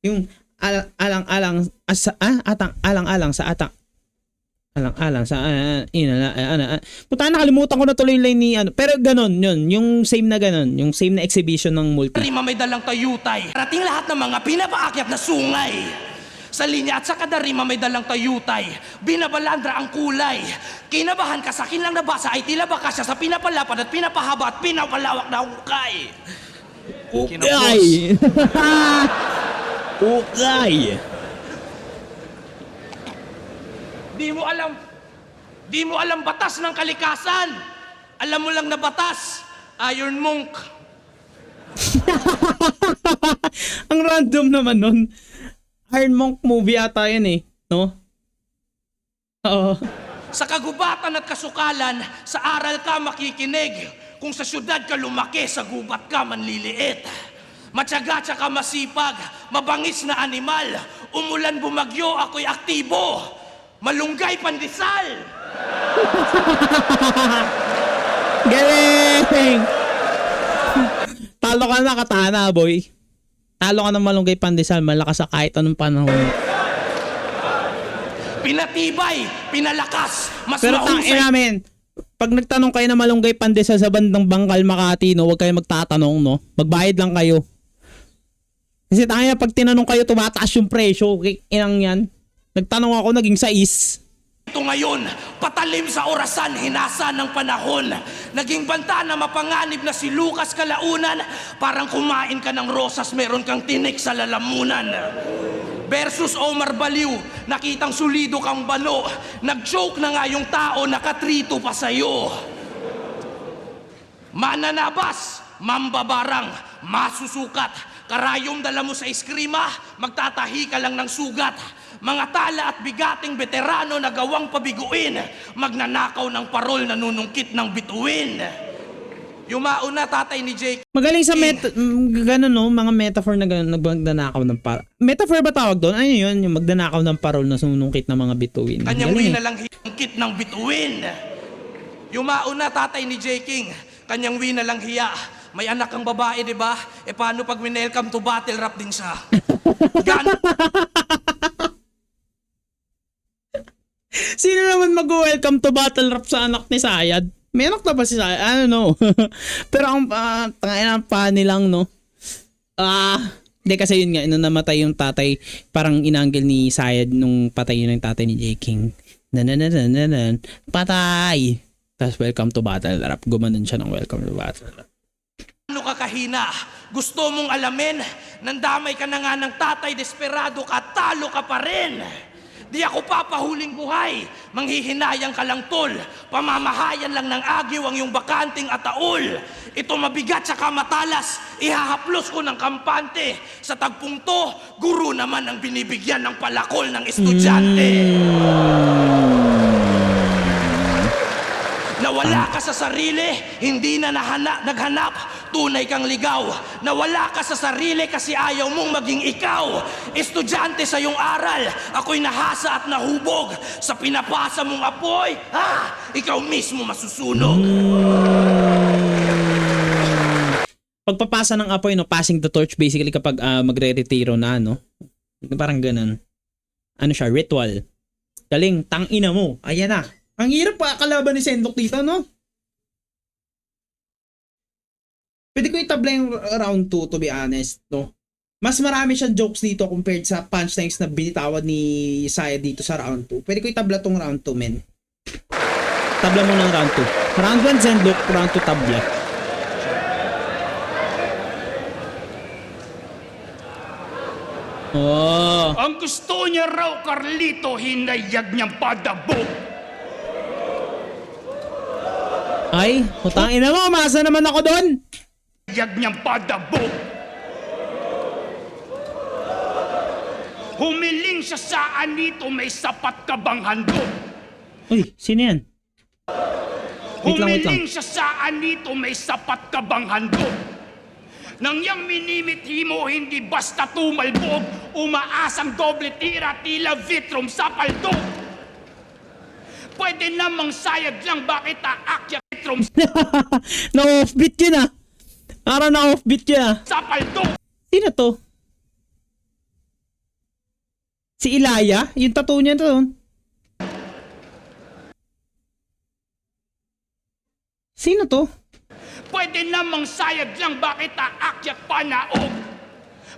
Yung alang-alang sa puta, nakalimutan ko na tuloy yung line ni ano. Pero ganun, yun. Yung same na exhibition ng multi. Rima may dalang tayutay. Rating lahat ng mga pinapaakyat na sungay. Sa linya at sa kadarima may dalang tayutay. Binabalandra ang kulay. Kinabahan ka sa akin lang nabasa ay tila baka siya sa pinapalapad at pinapahaba at pinapalawak na hukay. Ukay! Ukay! Di mo alam batas ng kalikasan. Alam mo lang na batas, Iron Monk. Ang random naman nun. Iron Monk movie ata yan eh, no? Oo. Sa kagubatan at kasukalan, sa aral ka makikinig. Kung sa syudad ka lumaki, sa gubat ka manliliit. Matyaga tsaka masipag, mabangis na animal. Umulan bumagyo, ako'y aktibo. Malunggay pandesal. Galing! Talo ka na katana, boy. Talo ka ng malunggay pandesal, malakas sa kahit anong panahon. Pinatibay, pinalakas, mas Pero mahusay. namin, pag nagtanong kayo na malunggay pandesal sa bandang Bangkal, Makati, no, huwag kayo magtatanong, no? Magbayad lang kayo. Kasi tangina, pag tinanong kayo, tumataas yung presyo. Inang yan. Nagtanong ako, naging 6. Ito ngayon, patalim sa orasan, hinasa ng panahon. Naging banta na mapanganib na si Lucas Kalaunan. Parang kumain ka ng rosas, meron kang tinik sa lalamunan. Versus Omar Baliw, nakitang sulido kang balo. Nag-joke na nga yung tao, nakatrito pa sa'yo. Mananabas, mambabarang, masusukat. Karayom dala mo sa iskrima, magtatahi ka lang ng sugat. Mga tala at bigating veterano na gawang pabiguin, magnanakaw ng parol, nanunungkit ng bituin. Yumaon na tatay ni Jake. Magaling sa ganun, no? Mga metaphor na magdanakaw ng parol. Metaphor ba tawag doon? Ano yun? Yung magdanakaw ng parol na sunungkit ng mga bituin. Kanyang Galing, wina lang hingkit ng bituin. Yumaon na tatay ni J. King. Kanyang wina lang hiya. May anak kang babae, di ba? E paano pag welcome to battle rap din siya? Sino naman mag-welcome to battle rap sa anak ni Sayad? May anak na ba si Sayad? I don't know. Pero ang tangina pa nilang, no? Hindi kasi yun nga, nung namatay yung tatay, parang inanggel ni Sayad nung patay yun yung tatay ni J. King. Patay! Tapos welcome to battle rap. Gumanon siya ng welcome to battle rap. Ano ka kahina? Gusto mong alamin? Nandamay ka na nga ng tatay, desperado ka, talo ka pa rin. Di ako papahuling buhay, manghihinayang ka lang tol. Pamamahayan lang ng agiw ang iyong bakanting ataol. Ito mabigat sa matalas, ihahaplos ko ng kampante. Sa tagpong to, guro naman ang binibigyan ng palakol ng estudyante. Nawala ka sa sarili, hindi na naghanap, tunay kang ligaw. Nawala ka sa sarili kasi ayaw mong maging ikaw. Estudyante sa iyong aral, ako'y nahasa at nahubog. Sa pinapasa mong apoy, ikaw mismo masusunog. Pagpapasa ng apoy, no, passing the torch basically kapag magre-retiro na, no? Parang ganun. Ano siya, ritual. Galing, tangina mo. Ayan na. Ang hirap pa kalaban ni Sendok dito, no? Pwede ko itabla yung round 2, to be honest, no? Mas marami siyang jokes dito compared sa punchlines na binitawan ni Saya dito sa round 2. Pwede ko itabla tong round 2, men. Tabla mo ng round 2. Round 1, Sendok. Round 2, tabla. Oh. Ang gusto niya raw, Carlito, hinayag niyang padabog. Ay, putang ina mo, umasa naman ako doon. Hinayag niyang padabog. Humiling siya sa anito, may sapat ka bang handog? Uy, sino yan? Wait lang. Humiling siya sa anito, may sapat ka bang handog? Nang yang minimithi mo, hindi basta tumalbog, umaasang doble tira, tila vitrum sa paldog. Pwede namang sayad lang, bakit aakyat vitrum Na-offbeat yun ah. Parang na-offbeat yun ah. sa paldog? Sino to? Si Ilaya? Yung tattoo niya to. Sino to? Pwede namang sayad lang, bakit aakyat panaog?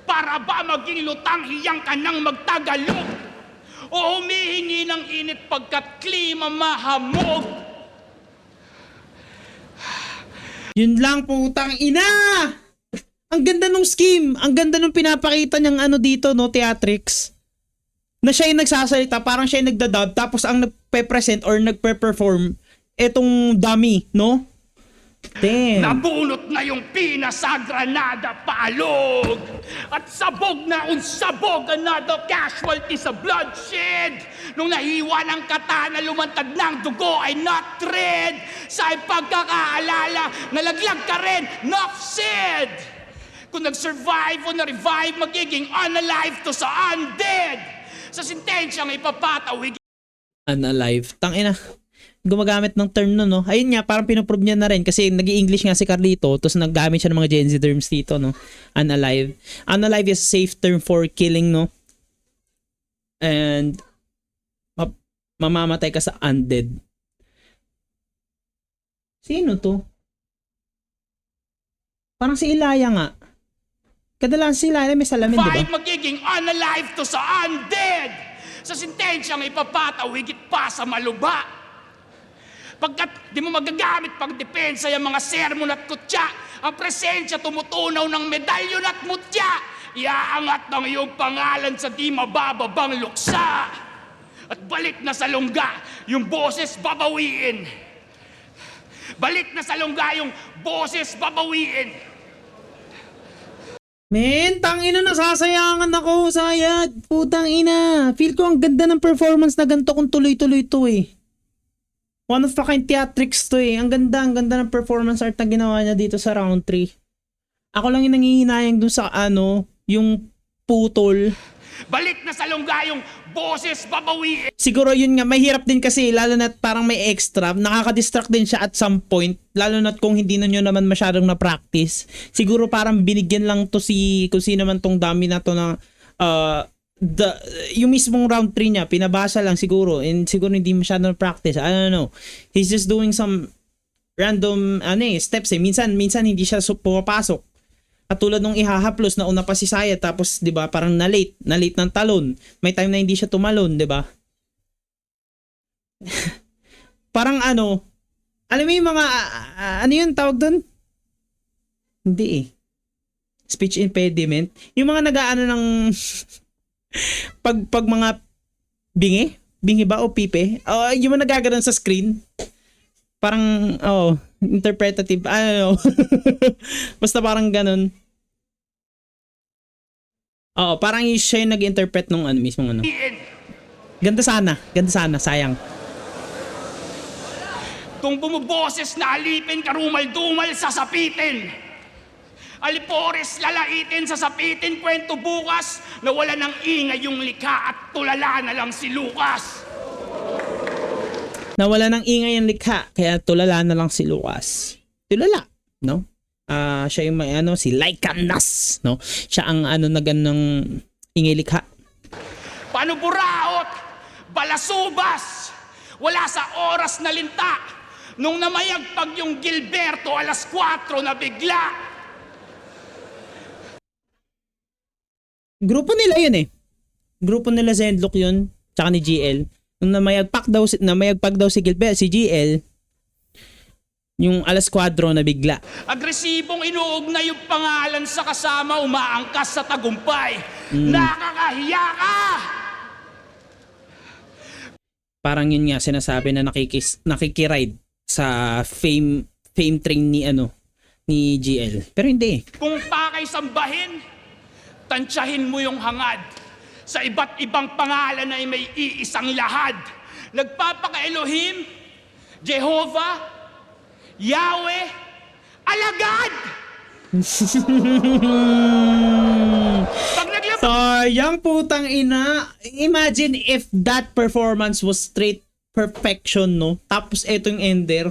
Para ba maging lutang hiyang ka nang magtagalog? O humihingi ng init pagkat klima mahamog? Yun lang, putang ina! Ang ganda nung scheme. Ang ganda nung pinapakita niyang ano dito, no, theatrics. Na siya yung nagsasalita, parang siya yung nagdadub, tapos ang nagpe-present or nagpe-perform, etong dummy, no? Damn. Nabunot na yung pina sa granada paalog. At sabog na unsabog, another casualty sa bloodshed. Nung nahiwa ng katana, lumantad ng dugo ay not red. Sa pagkakaalala, nalaglag ka rin, enough said. Kung nag-survive o na-revive, magiging unalive to sa undead. Sa sentensyang ipapatawig Unalive. Tangina. Gumagamit ng term no, no? Ayun nga, parang pinoprove niya na rin kasi nag-i-English nga si Carlito, tapos naggamit siya ng mga Gen Z terms dito, no? Unalive. Unalive is a safe term for killing, no? And mamamatay ka sa undead. Sino to? Parang si Ilaya nga. Kadalasan si Ilaya may salamin, di ba? magiging unalive to sa undead. Sa sentensyang ipapatawig pa sa maluba. Pagkat di mo magagamit pang depensa yung mga sermon at kutya, ang presensya tumutunaw ng medalyon at mutya. Iaangat ng iyong pangalan sa di mabababang luksa. At balik na sa lungga, yung boses babawiin. Balik na sa lungga, yung boses babawiin. Men, tangina, nasasayangan ako, Sayad. Putang ina. Feel ko ang ganda ng performance na ganito kung tuloy-tuloy to eh. One of a kind theatrics to eh. Ang ganda ng performance art na ginawa niya dito sa round 3. Ako lang yung nangihinayang dun sa ano, yung putol. Balik na sa lungga, yung boses babawiin. Siguro yun nga, mahirap din kasi, lalo na parang may extra, nakaka-distract din siya at some point, lalo na kung hindi na nyo naman masyadong na-practice. Siguro parang binigyan lang to si, kung sino man tong dami na to na, yung mismong round 3 niya, pinabasa lang siguro, and siguro hindi masyadong na-practice. I don't know. He's just doing some random, steps eh. Minsan hindi siya pumapasok. At tulad nung ihahaplos na una pa si Sayad, tapos 'di ba parang na-late ng talon. May time na hindi siya tumalon, 'di ba? Parang alam mo yung mga ano yun tawag doon? Hindi eh. Speech impediment. Yung mga nag-aano ng pag mga bingi ba o pipe? Yung mga nagagano'n sa screen. Parang interpretative, I don't know. Basta parang ganun. Parang siya yung nag-interpret nung mismong ano. Ganda sana, sayang. Kung bumuboses na alipin, karumal-dumal, sasapitin. Alipores, lalaitin, sasapitin, kwento bukas, na wala ng ingay yung likha at tulala na lang si Lucas. Nawala ng ingay ang likha, kaya tulala na lang si Lucas. Tulala, no? Siya yung may si Lycanas, no? Siya ang ng ingay likha. Paano buraot? Balasubas! Wala sa oras na linta. Nung namayagpag yung Gilberto, 4:00 na bigla. Grupo nila yun eh. Grupo nila Zendlock yun, tsaka ni GL. Nung namayagpag daw si Gilbert, si GL, Yung alas 4 na bigla. Agresibong inuugnay yung pangalan sa kasama, umaangkas sa tagumpay. Nakakahiya ka! Parang yun nga sinasabi na nakikiride sa fame train ni GL. Pero hindi. Kung pakay sambahin, tansyahin mo yung hangad. Sa iba't ibang pangalan ay may iisang lahad. Nagpapaka-Elohim, Jehovah, Yahweh, alagad! Pag naglabas Sayang putang ina. Imagine if that performance was straight perfection, no? Tapos eto yung ender.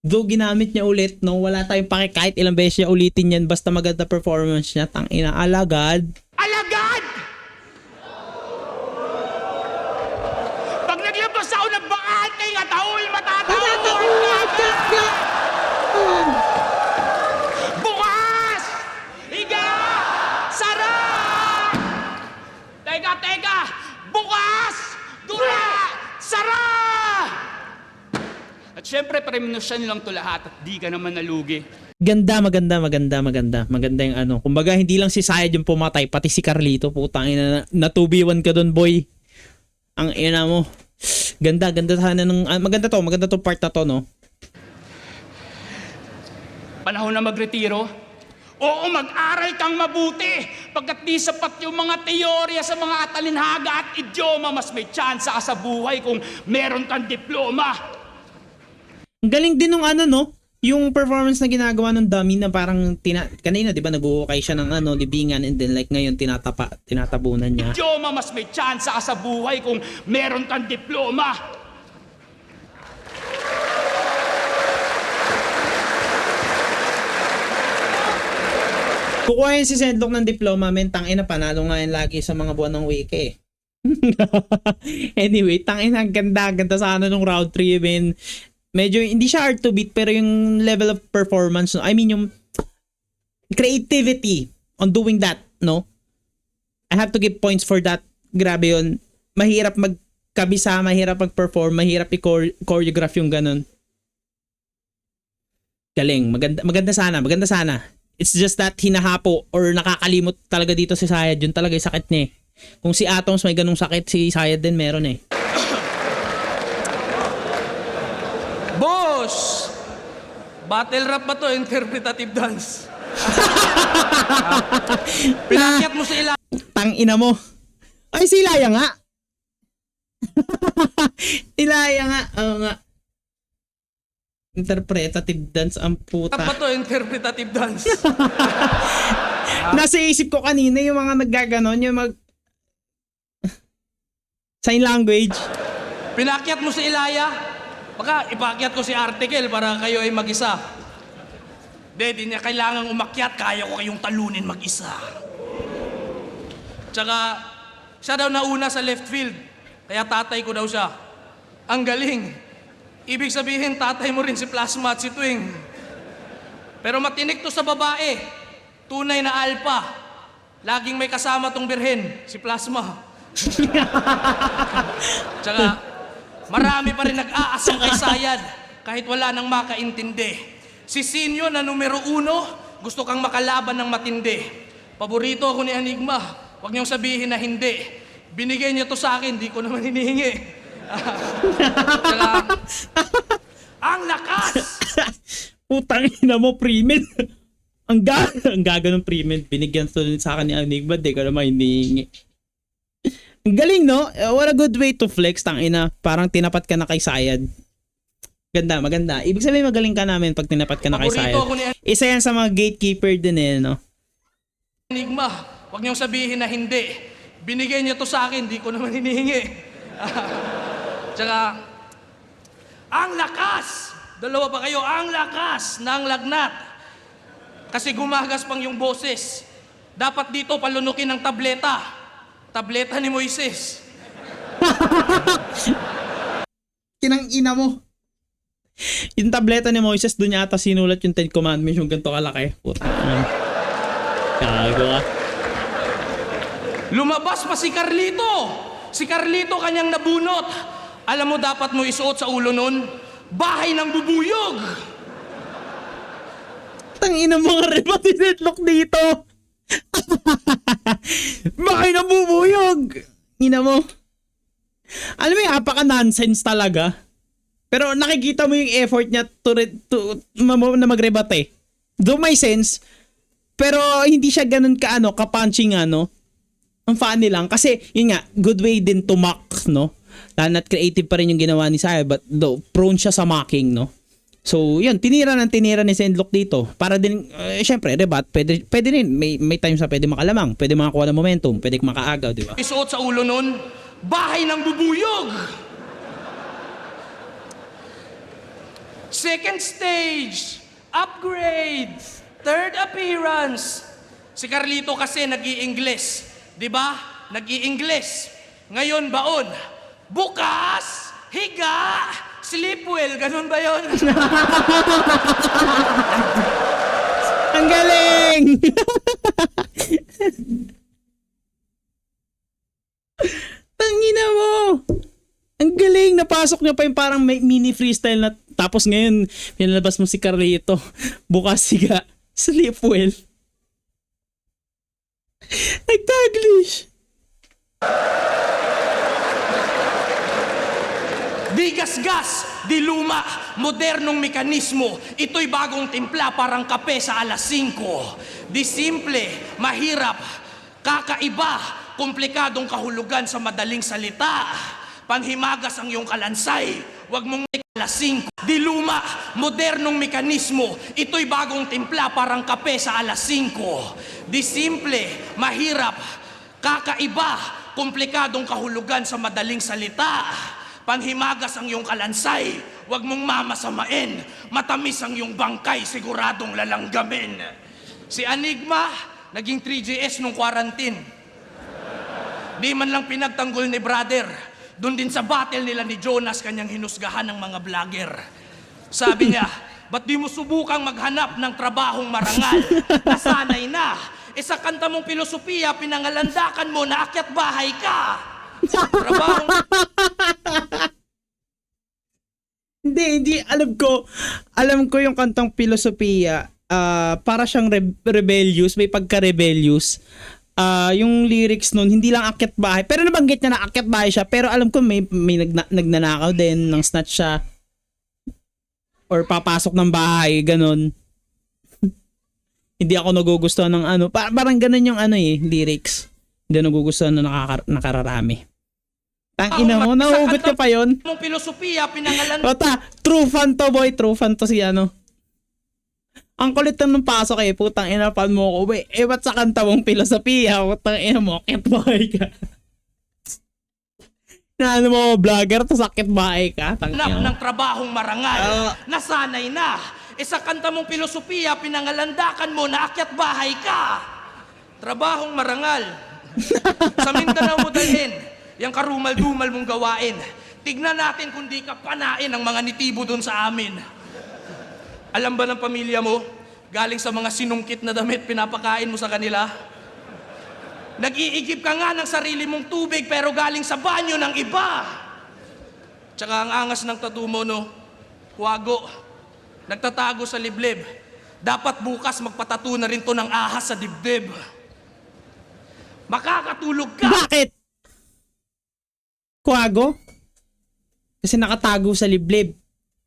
Though ginamit niya ulit, no? Wala tayong pake kahit ilang beses niya ulitin yan basta maganda performance niya. Tang ina, alagad. alagad! Pag naglabas ako ng bakante, ngataul, matataol ka! Bukas! Higa! Sara! Teka! Bukas! Dura! Sara! At syempre, premonition lang to lahat at di ka naman nalugi. Maganda yung ano. Kumbaga, hindi lang si Sayad yung pumatay, pati si Carlito. Putang ina, natubiwan ka doon, boy. Ang ina mo. Ganda sana ng... maganda to part na to, no? Panahon na magretiro? Oo, mag-aral kang mabuti. Pagkat di sapat yung mga teorya sa mga atalinhaga at idioma, mas may tsansa ka sa buhay kung meron kang diploma. Ang galing din nung ano, no? Yung performance na ginagawa ng dummy na parang kanina, di ba, nag-uukay siya ng libingan and then like ngayon tinatabunan niya. Idioma, mas may tsansa ka sa buhay kung meron kang diploma. Kukuha yun si Sendok ng diploma, tangina, panalo nga yan lagi sa mga buwan ng wiki. Anyway, tangina, ganda sana nung round 3, men. Medyo, hindi siya hard to beat, pero yung level of performance, I mean, yung creativity on doing that, no? I have to give points for that. Grabe yun. Mahirap magkabisa, mahirap mag-perform, mahirap i-choreograph yung ganun. Galing. Maganda sana. It's just that hinahapo or nakakalimot talaga dito si Sayad. Yun talaga yung sakit niya eh. Kung si Atoms may ganung sakit, si Sayad din meron eh. Boss! Battle rap ba to? Interpretative dance. Pinakyat mo sa ilalim. Tangina mo. Ay, si Ilaya nga. Ilaya nga. Oo nga. Interpretative dance ang puta. Ba to? Interpretative dance. Nasa isip ko kanina yung mga naggaganon, yung sign language. Pinakyat mo sa Ilaya. Baka ipakyat ko si Article para kayo ay mag-isa. Di niya kailangang umakyat. Kaya ko kayong talunin mag-isa. Tsaka, siya daw nauna sa left field. Kaya tatay ko daw siya. Ang galing. Ibig sabihin, tatay mo rin si Plasma at si Twing. Pero matinik to sa babae. Tunay na alpha. Laging may kasama tong birhen, si Plasma. Tsaka, marami pa rin nag-aasang kay Sayad kahit wala nang makaintindi. Si Sinyo na numero 1, gusto kang makalaban ng matindi. Paborito ako ni Enigma, huwag niyong sabihin na hindi. Binigay niya to sa akin, di ko naman hinihingi. Tsaka, ang lakas! Putang ina mo, Primed. ang gaga ng Primed. Binigyan to sa akin ni Enigma, di ko naman hinihingi. Ang galing, no? What a good way to flex, tangina. Parang tinapat ka na kay Sayad. Maganda. Ibig sabihin magaling ka namin pag tinapat ka na kay Sayad. Isa yan sa mga gatekeeper din eh, no? Enigma, huwag niyong sabihin na hindi. Binigay niya to sa akin, di ko naman hinihingi. Tsaka, ang lakas! Dalawa pa kayo, ang lakas ng lagnat. Kasi gumagas pang yung boses. Dapat dito palunukin ng tableta. Tableta ni Moises. Kinang ina mo. Yung tableta ni Moises, doon yata sinulat yung 10 Commandments, yung ganito kalaki. Puta. Kago ka. Lumabas pa si Carlito. Si Carlito kanyang nabunot. Alam mo dapat mo isuot sa ulo nun? Bahay ng bubuyog. Tangina mga rebat ni Senlok dito. Bakit nabubuyog? Ina mo. Alam mo yung apaka-nonsense talaga. Pero nakikita mo yung effort niya na mag-rebat eh. Do may sense. Pero hindi siya ganun ka-punching ano. Ang funny lang. Kasi yun nga, good way din to mock, no? Lalo na't creative pa rin yung ginawa ni Saya, but though, prone siya sa mocking, no? So, yun, tinira ni Senlok dito. Para din, syempre, rebat, pwede rin. May times na pwede makalamang, pwede makakuha ng momentum, pwede makaagaw, di ba? Isuot sa ulo nun, bahay ng bubuyog. Second stage, upgrade, third appearance. Si Carlito kasi nag-i-Ingles, di ba? Nag-i-Ingles. Ngayon baon, bukas, higa, sleep well. Ganun ba yun? Ang galing! Tangina mo! Ang galing! Napasok niya pa yung parang may mini freestyle na tapos ngayon, pinalabas mo si Carlito. Bukas siga. Sleep well. Nagtaglish. Di gasgas, di luma, modernong mekanismo. Ito'y bagong timpla parang kape sa alas 5. Di simple, mahirap, kakaiba, komplikadong kahulugan sa madaling salita. Panghimagas ang iyong kalansay, wag mong alas 5. Di luma, modernong mekanismo. Ito'y bagong timpla parang kape sa alas 5. Di simple, mahirap, kakaiba, komplikadong kahulugan sa madaling salita. Panghimagas ang iyong kalansay, wag mong mamasamain. Matamis ang iyong bangkay, siguradong lalanggamin. Si Enigma, naging 3GS nung quarantine. Di man lang pinagtanggol ni brother. Doon din sa battle nila ni Jonas, kanyang hinusgahan ng mga vlogger. Sabi niya, ba't di mo subukang maghanap ng trabahong marangal? Nasanay na. Sa kanta mong filosofiya, pinangalandakan mo na akyat bahay ka. Trabahong... Hindi. Alam ko yung kantang Filosofiya. Para siyang rebellious, may pagka-rebellious. Yung lyrics nun, hindi lang akyat bahay. Pero nabanggit niya na akyat bahay siya. Pero alam ko may nagnanakaw din, ng snatch siya. Or papasok ng bahay, ganun. Hindi ako nagugustuhan ng ano. Parang ganun yung lyrics. Hindi nagugustuhan na nakararami. Tangina mo, nahugot niya pa yun. Mong filosofiya, pinangalan... Ota, true fan to boy, true fan to si ano. Ang kulit ng pasok putang ina fan mo ko. Ba't sa kanta mong filosofiya, putang ina mo, akit bahay ka. Na ano mo, vlogger, tas akit bahay ka. ng trabahong marangal. Nasanay na. Sa kanta mong filosofiya, pinangalandakan mo na akyat bahay ka. Trabahong marangal. Sa Mindanao mo dalhin. Yang karumal-dumal mong gawain. Tignan natin kung di ka panain ang mga nitibo doon sa amin. Alam ba ng pamilya mo, galing sa mga sinungkit na damit, pinapakain mo sa kanila? Nag-iigib ka nga ng sarili mong tubig pero galing sa banyo ng iba. Tsaka ang angas ng tattoo mo, no? Wago. Nagtatago sa liblib. Dapat bukas magpatato na rin to ng ahas sa dibdib. Makakatulog ka! Bakit? Kuwago? Kasi nakatago sa liblib.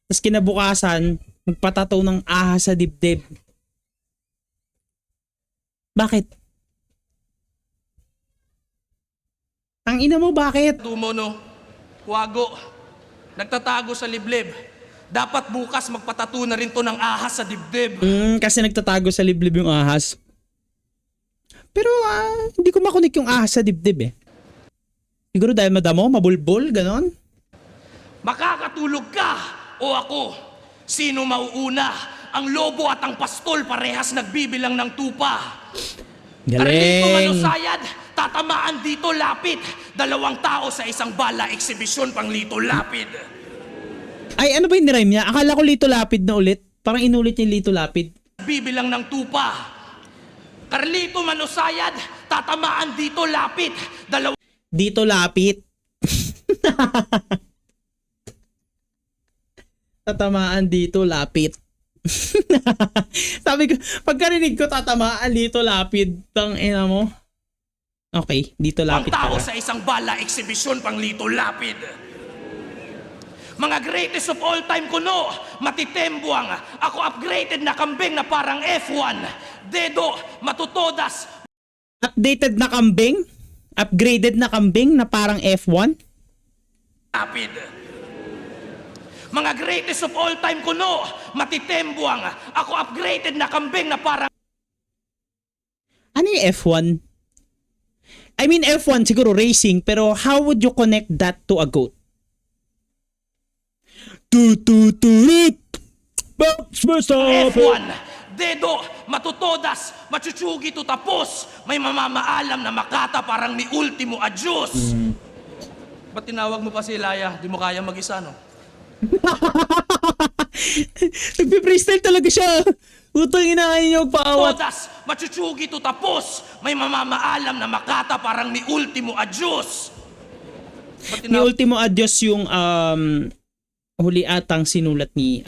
Tapos kinabukasan, magpatato ng ahas sa dibdib. Bakit? Ang ina mo, bakit? Tumo, no? Wago. Nagtatago sa liblib. Dapat bukas magpatato na rin to ng ahas sa dibdib. Kasi nagtatago sa liblib yung ahas. Pero hindi ko makunik yung ahas sa dibdib eh. Siguro dahil madamo, mabulbol, ganon. Makakatulog ka o ako? Sino mauuna? Ang lobo at ang pastol parehas nagbibilang ng tupa. Carlito Manusayad, tatamaan dito lapit. 2 tao sa isang bala, eksibisyon pang Lito Lapid. Ay, ano ba yung nirime niya? Akala ko Lito Lapid na ulit. Parang inulit niya yung Lito Lapid. Bibilang ng tupa. Carlito Manusayad, tatamaan dito lapit. Dito lapit. Tatamaan dito lapit. Sabi ko, pagkarinig ko tatamaan dito lapid. Tang ina mo. Okay, dito Ang lapid tao pala. sa isang bala eksibisyon pang Lito Lapid. Mga greatest of all time kuno, matitembuang, ako upgraded na kambing na parang F1. Dedo, matutodas, Updated na kambing? Upgraded na kambing na parang F1? lapid. Mga greatest of all time kuno, matitembuang, ako upgraded na kambing na parang Ano yung F1? I mean, F1 siguro racing, pero how would you connect that to a goat? F1. Dedo, matutodas, machuchugi to tapos, may mamamaalam na makata parang ni ultimo adios. Ba't tinawag mo pa si Ilaya? Di mo kaya mag-isa, no? Nagpi-freestyle talaga siya. Utang inaay niyo paawat. Todas, machuchugi to tapos, may mamamaalam na makata parang ni ultimo adios. Ba't Ni Ultimo Adios yung huli atang sinulat ni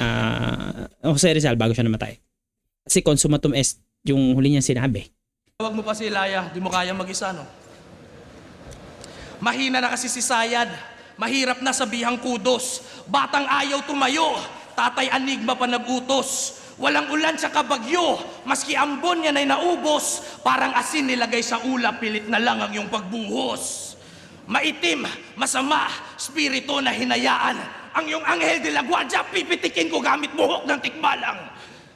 Jose Rizal bago siya namatay. Kasi consumatum est yung huli niya sinabi. tinawag mo pa si Ilaya? Di mo kaya mag-isa, no? Mahina na kasi si Sayad. Mahirap na sabihang kudos. Batang ayaw tumayo. Tatay Anigma pa nag-utos. Walang ulan sa kabagyo. Maski ambon yan ay naubos. Parang asin nilagay sa ulap. Pilit na lang ang iyong pagbuhos. Maitim, masama, spirito na hinayaan. Ang iyong anghel de la guardia, pipitikin ko gamit buhok ng tikbalang.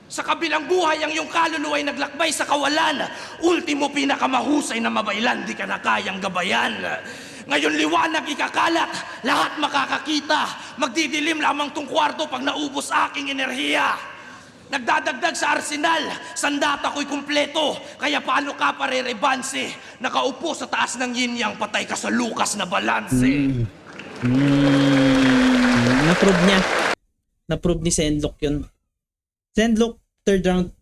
Sa kabilang buhay, ang iyong kaluluwa'y naglakbay sa kawalan. Ultimo pinakamahusay na mabaylan, di ka na kayang gabayan. Ngayon liwanag ikakalat, lahat makakakita. Magdidilim lamang tong kwarto pag naubos aking enerhiya. Nagdadagdag sa arsenal, sandata ko'y kumpleto. Kaya paano ka parerebanse? Nakaupo sa taas ng yin-yang, patay ka sa lukas na balanse. Na-prove niya. Na-prove ni Senlok yun. Senlok, third round.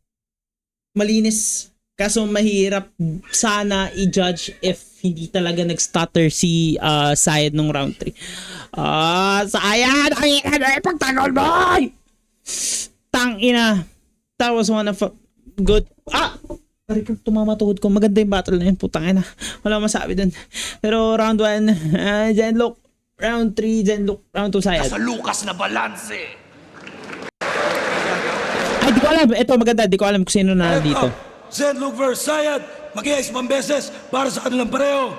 Malinis. Kaso mahirap sana i-judge if hindi talaga nag-stutter si Sayed nung round 3. Sayed! Ang ina! Pagtanggol mo! Tang ina! That was one of good... Pari ko tumama tuhod ko. Maganda yung battle na yun. Putang ina. Wala masabi dun. Pero round 1, Zenlok. Round 3, Zenlok. Round 2, Sayed. Sa lukas na balanse. Ay, di ko alam. Ito maganda. Di ko alam kung sino na dito. Zenlok versus Sayad. Mag-iayos pang beses para sa kanilang pareho.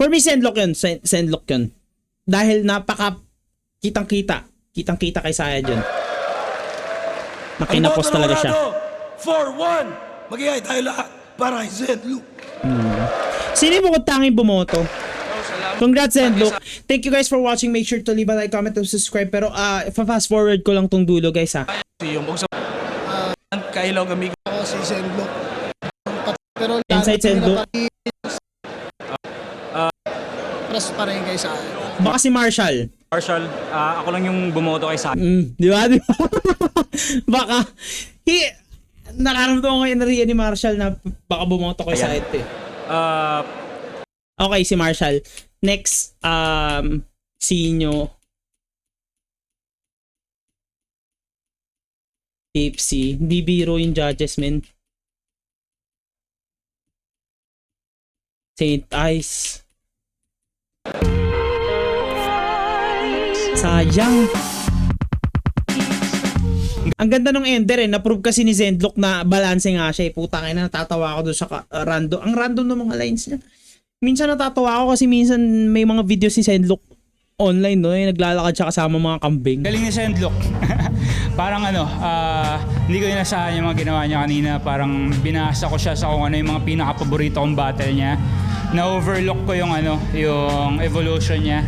For me, Senlok yun. Senlok yun. Dahil napaka kitang-kita. Kitang-kita kay Sayed yun. Nakinapos talaga siya. 4-1. Mag-iay tayo lahat para kay Zenlok. Sino yung bukod tanging bumoto? Congrats, Zenlok. Thank you guys for watching. Make sure to leave a like, comment, and subscribe. Pero fast forward ko lang tong dulo, guys, ha. Yung buksa kailaw gamig. Ako si Zenlok. Pero Inside Zenlok. press pa rin kayo sa akin. Baka si Marshall. Marshall, ako lang yung bumoto kay Sayed. Di ba? Di ba? Baka. Nakaramdaman ko yung enerhiya ni Marshall na baka bumoto ko sa ito eh. Okay, si Marshall. Next, Sinyo. Tipsy. Hindi biro yung judges, men. Saint Ice. Sayang. Ang ganda nung ender eh. Na-prove kasi ni Zenlok na balance nga siya eh. Putang ina, natatawa ako doon sa random. Ang random ng mga lines niya. Minsan natatawa ako kasi minsan may mga videos si Zenlok online no. Yung naglalakad siya kasama mga kambing. Galing ni Senlok. Parang hindi ko inasahan yung mga ginawa niya kanina. Parang binasa ko siya sa kung ano yung mga pinaka-paborito kong battle niya. Na-overlook ko yung yung evolution niya.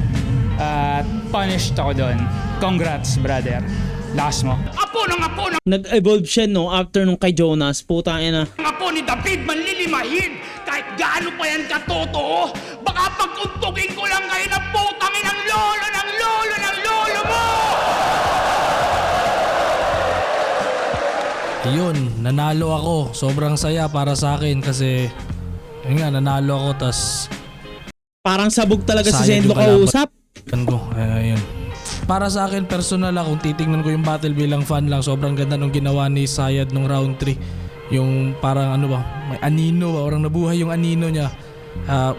At punished ako doon. Congrats, brother. Lakas mo. Apo ng Nag-evolve siya no after nung kay Jonas. Putang ina. apo ni David manlilimahin. Kahit gaano pa yan katotoo, baka pag-untugin ko lang kayo ng putangin ng lolo ng lolo ng lolo mo! Yun, nanalo ako. Sobrang saya para sa akin kasi yun nga, nanalo ako tas Parang sabog talaga si Sayad Zenlok yung kalaban. kausap. ko, ayun. para sa akin personal kung titingnan ko yung battle bilang fan lang, sobrang ganda nung ginawa ni Sayad nung round 3. Yung parang ano ba, may anino ba, orang nabuhay yung anino niya.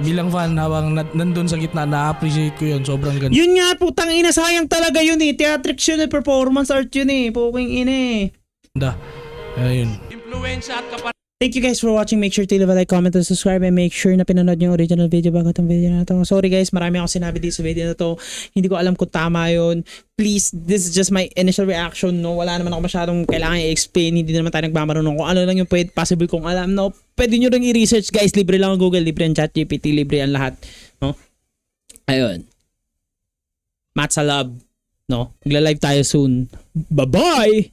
Bilang fan, habang nandun sa gitna, na-appreciate ko yun. Sobrang ganda. Yun nga, putang ina, sayang talaga yun eh. Theatrics yun eh, performance art yun eh. Puking ina eh. Ayun. Impluensya at kapatid. Thank you guys for watching. Make sure to leave a like, comment, and subscribe, and make sure na pinanood yung original video bago itong video na to. Sorry guys, marami ako sinabi dito sa video na to. Hindi ko alam kung tama yun. Please, this is just my initial reaction, no? Wala naman ako masyadong kailangan i-explain. Hindi naman tayo nagmamarunong kung ano lang yung possible kong alam, no? Pwede nyo rin i-research guys. Libre lang ang Google, libre ang ChatGPT, libre ang lahat, no? Ayun. Matsa love, no? Magla-live tayo soon. Bye-bye!